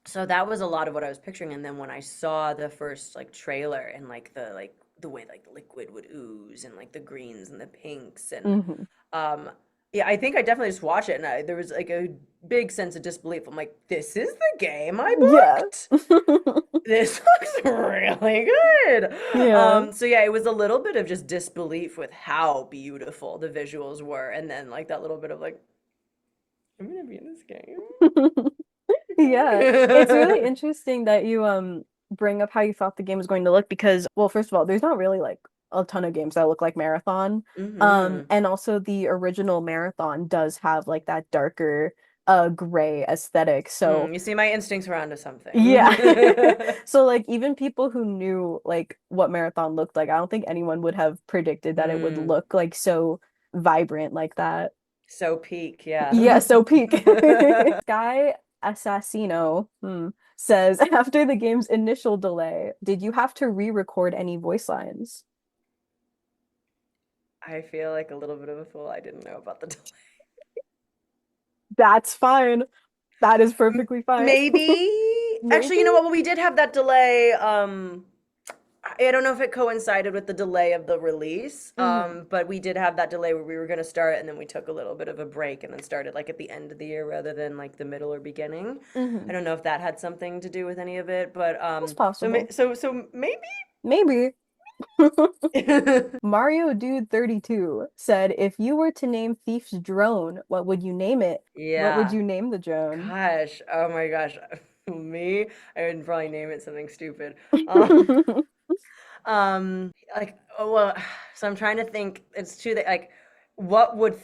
[SPEAKER 2] so that was a lot of what I was picturing. And then when I saw the first like trailer and like the way like the liquid would ooze and like the greens and the pinks and
[SPEAKER 1] Hmm.
[SPEAKER 2] um yeah, I think I definitely just watched it and there was like a big sense of disbelief. I'm like, this is the game I
[SPEAKER 1] Yeah.
[SPEAKER 2] booked. This looks really good.
[SPEAKER 1] Yeah.
[SPEAKER 2] So yeah, it was a little bit of just disbelief with how beautiful the visuals were, and then like that little bit of like, I'm gonna be in this game.
[SPEAKER 1] Yeah. It's really
[SPEAKER 2] Okay.
[SPEAKER 1] interesting that you bring up how you thought the game was going to look because, well, first of all, there's not really like a ton of games that look like Marathon.
[SPEAKER 2] Mm-hmm.
[SPEAKER 1] And also the original Marathon does have like that darker gray aesthetic. So
[SPEAKER 2] You see, my instincts were onto
[SPEAKER 1] yeah.
[SPEAKER 2] something.
[SPEAKER 1] So like even people who knew like what Marathon looked like, I don't think anyone would have predicted that it would
[SPEAKER 2] Mm,
[SPEAKER 1] look like so vibrant like that.
[SPEAKER 2] so peak, yeah.
[SPEAKER 1] Yeah, so peak. Sky Assassino says after the game's initial delay, did you have to re-record any voice lines?
[SPEAKER 2] I feel like a little bit of a fool. I didn't know about the delay.
[SPEAKER 1] That's fine. That is perfectly fine.
[SPEAKER 2] Maybe. Actually,
[SPEAKER 1] Maybe.
[SPEAKER 2] you know what? Well, we did have that delay. I don't know if it coincided with the delay of the release,
[SPEAKER 1] Hmm.
[SPEAKER 2] but we did have that delay where we were going to start and then we took a little bit of a break and then started like at the end of the year rather than like the middle or beginning.
[SPEAKER 1] Hmm.
[SPEAKER 2] I don't know if that had something to do with any of it, but
[SPEAKER 1] That's possible.
[SPEAKER 2] so maybe.
[SPEAKER 1] Maybe. Mario Dude 32 said, if you were to name Thief's drone, what would you name it? What would
[SPEAKER 2] Yeah.
[SPEAKER 1] you name the drone?
[SPEAKER 2] Gosh. Oh my gosh. Me, I would probably name it something stupid. Um, like, oh, well, so I'm trying to think. It's true that like, what would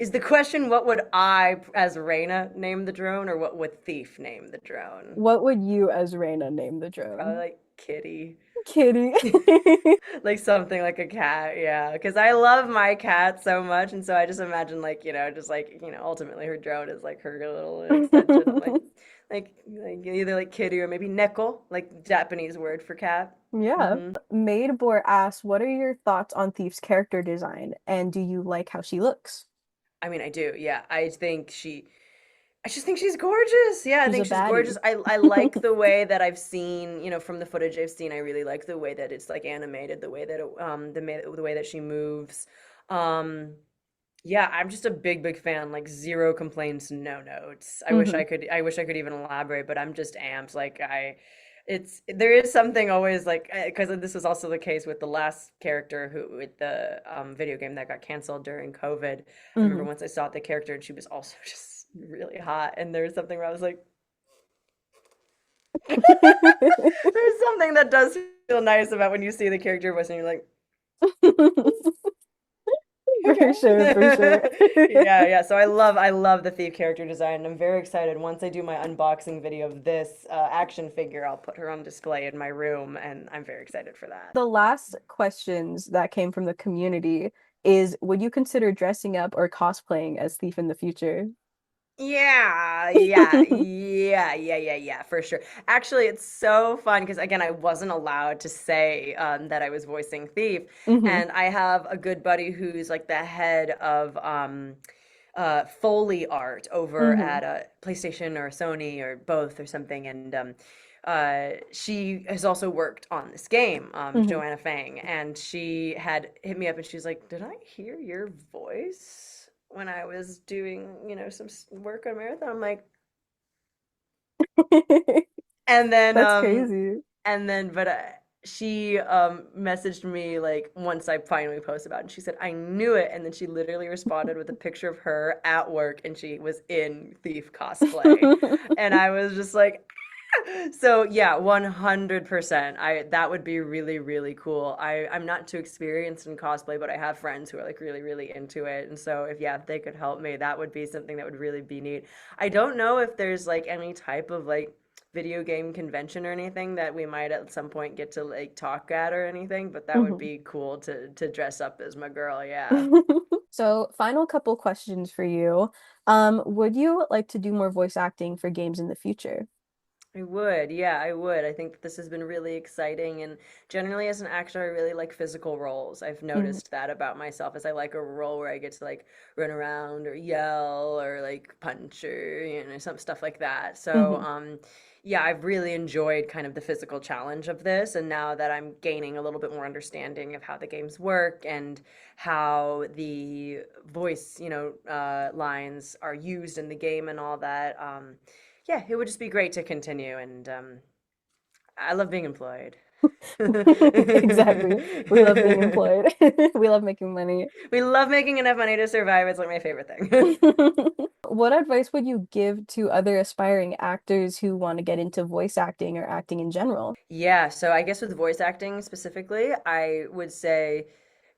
[SPEAKER 2] is the question? What would I, as Reina, name the drone, or what would Thief name the drone?
[SPEAKER 1] What would you as Reina name the
[SPEAKER 2] Probably
[SPEAKER 1] drone?
[SPEAKER 2] like Kitty.
[SPEAKER 1] Kitty.
[SPEAKER 2] Like something like a cat, yeah. Because I love my cat so much, and so I just imagine like just like ultimately her drone is like her little extension. I'm like either like kitty or maybe neko, like Japanese word for cat.
[SPEAKER 1] Yeah.
[SPEAKER 2] Hmm.
[SPEAKER 1] Maidbor asks, what are your thoughts on Thief's character design, and do you like how she looks?
[SPEAKER 2] I mean, I do, yeah. I just think she's gorgeous. Yeah, I
[SPEAKER 1] She's a
[SPEAKER 2] think she's gorgeous.
[SPEAKER 1] baddie.
[SPEAKER 2] I like the way that I've seen, from the footage I've seen. I really like the way that it's like animated, the way that the way that she moves. Um, yeah, I'm just a big fan. Like zero complaints, no notes.
[SPEAKER 1] Hmm.
[SPEAKER 2] I wish I could even elaborate, but I'm just amped. There is something always like because this was also the case with the last character who with the video game that got canceled during COVID. I remember
[SPEAKER 1] Hmm.
[SPEAKER 2] once I saw the character and she was also just really hot, and there was something where I was like, there's something that does feel nice about when you see the character voice and you're like,
[SPEAKER 1] For sure, for sure.
[SPEAKER 2] Okay. Yeah, yeah. So I love the thief character design. I'm very excited. Once I do my unboxing video of this action figure, I'll put her on display in my room, and I'm very excited for that.
[SPEAKER 1] The last questions that came from the community is, would you consider dressing up or cosplaying as Thief in the future?
[SPEAKER 2] Yeah, yeah, yeah, yeah, yeah, yeah, for sure. Actually, it's so fun because again, I wasn't allowed to say that I was voicing Thief,
[SPEAKER 1] Hmm.
[SPEAKER 2] and I have a good buddy who's like the head of Foley art over
[SPEAKER 1] Hmm.
[SPEAKER 2] at a PlayStation or Sony or both or something, and she has also worked on this game,
[SPEAKER 1] Hmm.
[SPEAKER 2] Joanna Fang, and she had hit me up and she was like, "Did I hear your voice when I was doing, some work on Marathon?" I'm like, and then
[SPEAKER 1] That's crazy.
[SPEAKER 2] but she messaged me like once I finally posted about it, and she said, "I knew it." And then she literally responded with a picture of her at work and she was in Thief cosplay. And I was just like, so yeah, 100%. I That would be really, really cool. I'm not too experienced in cosplay, but I have friends who are like really, really into it. And so if they could help me, that would be something that would really be neat. I don't know if there's like any type of like video game convention or anything that we might at some point get to like talk at or anything, but that would
[SPEAKER 1] Mhm.
[SPEAKER 2] be cool to dress up as my girl, yeah.
[SPEAKER 1] So, final couple questions for you. Would you like to do more voice acting for games in the future?
[SPEAKER 2] I would, yeah, I would. I think that this has been really exciting. And generally, as an actor, I really like physical roles. I've
[SPEAKER 1] Hmm.
[SPEAKER 2] noticed that about myself, as I like a role where I get to like run around or yell or like punch or, some stuff like that. So,
[SPEAKER 1] Hmm.
[SPEAKER 2] yeah, I've really enjoyed kind of the physical challenge of this. And now that I'm gaining a little bit more understanding of how the games work and how the voice, lines are used in the game and all that, yeah, it would just be great to continue. And I love being employed.
[SPEAKER 1] Exactly. We love being employed. We love making money.
[SPEAKER 2] We love making enough money to survive. It's like my favorite thing.
[SPEAKER 1] What advice would you give to other aspiring actors who want to get into voice acting or acting in general?
[SPEAKER 2] Yeah, so I guess with voice acting specifically, I would say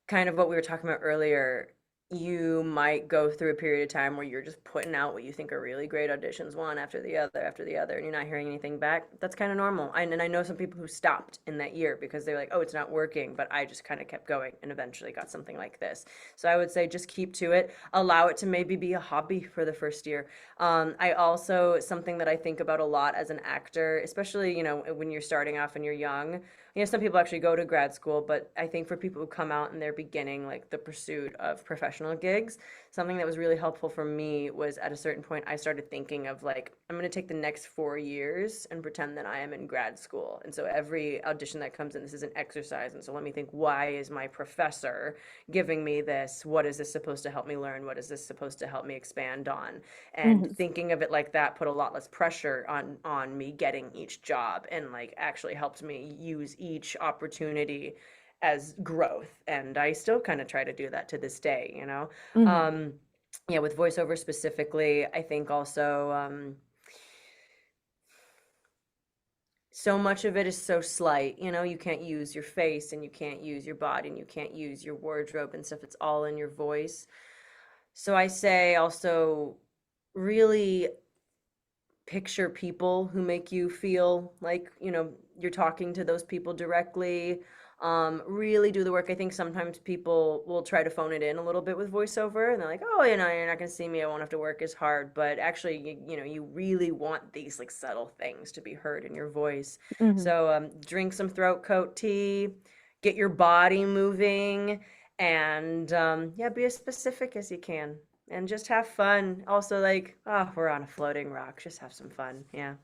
[SPEAKER 2] kind of what we were talking about earlier, you might go through a period of time where you're just putting out what you think are really great auditions, one after the other, and you're not hearing anything back. That's kind of normal. And I know some people who stopped in that year because they're like, oh, it's not working, but I just kind of kept going and eventually got something like this. So I would say just keep to it. Allow it to maybe be a hobby for the first year. I also, something that I think about a lot as an actor, especially, when you're starting off and you're young, some people actually go to grad school, but I think for people who come out and they're beginning like the pursuit of professional gigs, something that was really helpful for me was at a certain point I started thinking of like I'm going to take the next 4 years and pretend that I am in grad school. And so every audition that comes in, this is an exercise. And so let me think, why is my professor giving me this? What is this supposed to help me learn? What is this supposed to help me expand on? And
[SPEAKER 1] Hmm.
[SPEAKER 2] thinking of it like that put a lot less pressure on me getting each job, and like actually helped me use each opportunity as growth. And I still kind of try to do that to this day.
[SPEAKER 1] Hmm.
[SPEAKER 2] um yeah, with voiceover specifically, I think also so much of it is so slight. You can't use your face and you can't use your body and you can't use your wardrobe and stuff. It's all in your voice. So I say also really picture people who make you feel like, you're talking to those people directly. Really do the work. I think sometimes people will try to phone it in a little bit with voiceover, and they're like, oh, you're not going to see me. I won't have to work as hard. But actually, you really want these like subtle things to be heard in your voice.
[SPEAKER 1] Hmm.
[SPEAKER 2] So drink some throat coat tea, get your body moving, and yeah, be as specific as you can and just have fun. Also, like, oh, we're on a floating rock. Just have some fun. Yeah.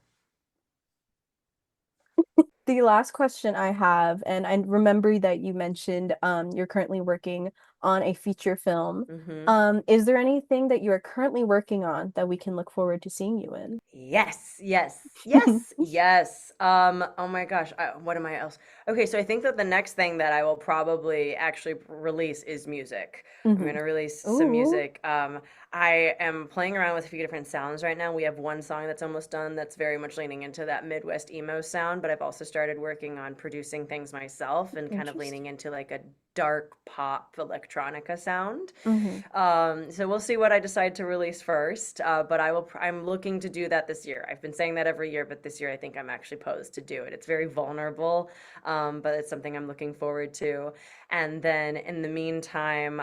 [SPEAKER 1] The last question I have, and I remember that you mentioned you're currently working on a feature film.
[SPEAKER 2] Mm-hmm.
[SPEAKER 1] Is there anything that you are currently working on that we can look forward to seeing you in?
[SPEAKER 2] Yes, yes, yes, yes. Oh my gosh, what am I else? Okay, so I think that the next thing that I will probably actually release is music. I'm
[SPEAKER 1] Hmm.
[SPEAKER 2] gonna release some
[SPEAKER 1] Ooh,
[SPEAKER 2] music. I am playing around with a few different sounds right now. We have one song that's almost done that's very much leaning into that Midwest emo sound, but I've also started working on producing things myself and kind of
[SPEAKER 1] interesting.
[SPEAKER 2] leaning into like a dark pop electronica sound.
[SPEAKER 1] Hmm.
[SPEAKER 2] So we'll see what I decide to release first. But I'm looking to do that this year. I've been saying that every year, but this year I think I'm actually posed to do it. It's very vulnerable, but it's something I'm looking forward to. And then in the meantime,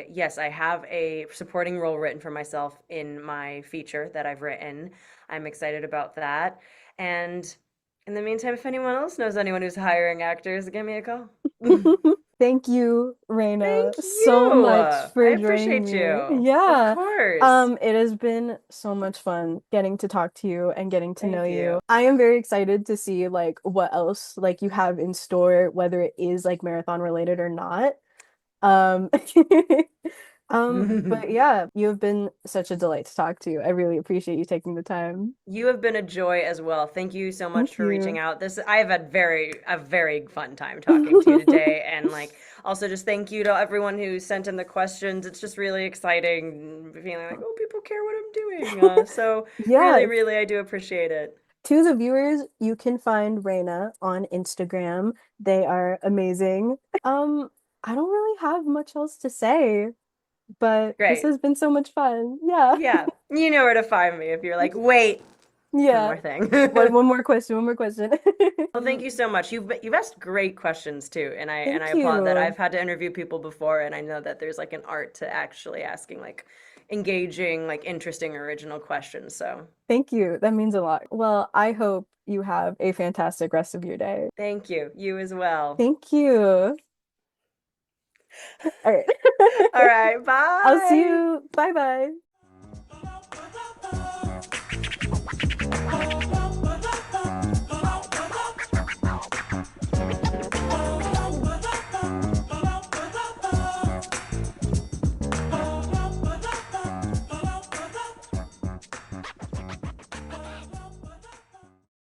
[SPEAKER 2] yes, I have a supporting role written for myself in my feature that I've written. I'm excited about that. And in the meantime, if anyone else knows anyone who's hiring actors, give me a call.
[SPEAKER 1] Thank you, Reina,
[SPEAKER 2] Thank
[SPEAKER 1] so
[SPEAKER 2] you.
[SPEAKER 1] much
[SPEAKER 2] I
[SPEAKER 1] for joining
[SPEAKER 2] appreciate
[SPEAKER 1] me.
[SPEAKER 2] you. Of
[SPEAKER 1] Yeah.
[SPEAKER 2] course.
[SPEAKER 1] It has been so much fun getting to talk to you and getting to know
[SPEAKER 2] Thank
[SPEAKER 1] you.
[SPEAKER 2] you.
[SPEAKER 1] I am very excited to see like what else like you have in store, whether it is like marathon related or not. Um, but yeah, you have been such a delight to talk to. I really appreciate you taking the time.
[SPEAKER 2] You have been a joy as well. Thank you so much
[SPEAKER 1] Thank
[SPEAKER 2] for reaching
[SPEAKER 1] you.
[SPEAKER 2] out. This I have had a very fun time talking to you today, and like also just thank you to everyone who sent in the questions. It's just really exciting feeling like, oh, people care what I'm doing. So really,
[SPEAKER 1] Yes.
[SPEAKER 2] really, I do appreciate it.
[SPEAKER 1] To the viewers, you can find Reina on Instagram. They are amazing. I don't really have much else to say, but this
[SPEAKER 2] Great.
[SPEAKER 1] has been so much fun. Yeah.
[SPEAKER 2] Yeah, you know where to find me if you're like, wait, one
[SPEAKER 1] Yeah.
[SPEAKER 2] more thing.
[SPEAKER 1] One more question, one more question.
[SPEAKER 2] Well, thank you so much. You've asked great questions too, and I
[SPEAKER 1] Thank
[SPEAKER 2] applaud that.
[SPEAKER 1] you.
[SPEAKER 2] I've had to interview people before, and I know that there's like an art to actually asking like engaging, like interesting, original questions. So
[SPEAKER 1] Thank you. That means a lot. Well, I hope you have a fantastic rest of your day.
[SPEAKER 2] thank you. You as well.
[SPEAKER 1] Thank you. All right.
[SPEAKER 2] All right,
[SPEAKER 1] I'll see
[SPEAKER 2] bye.
[SPEAKER 1] you. Bye bye.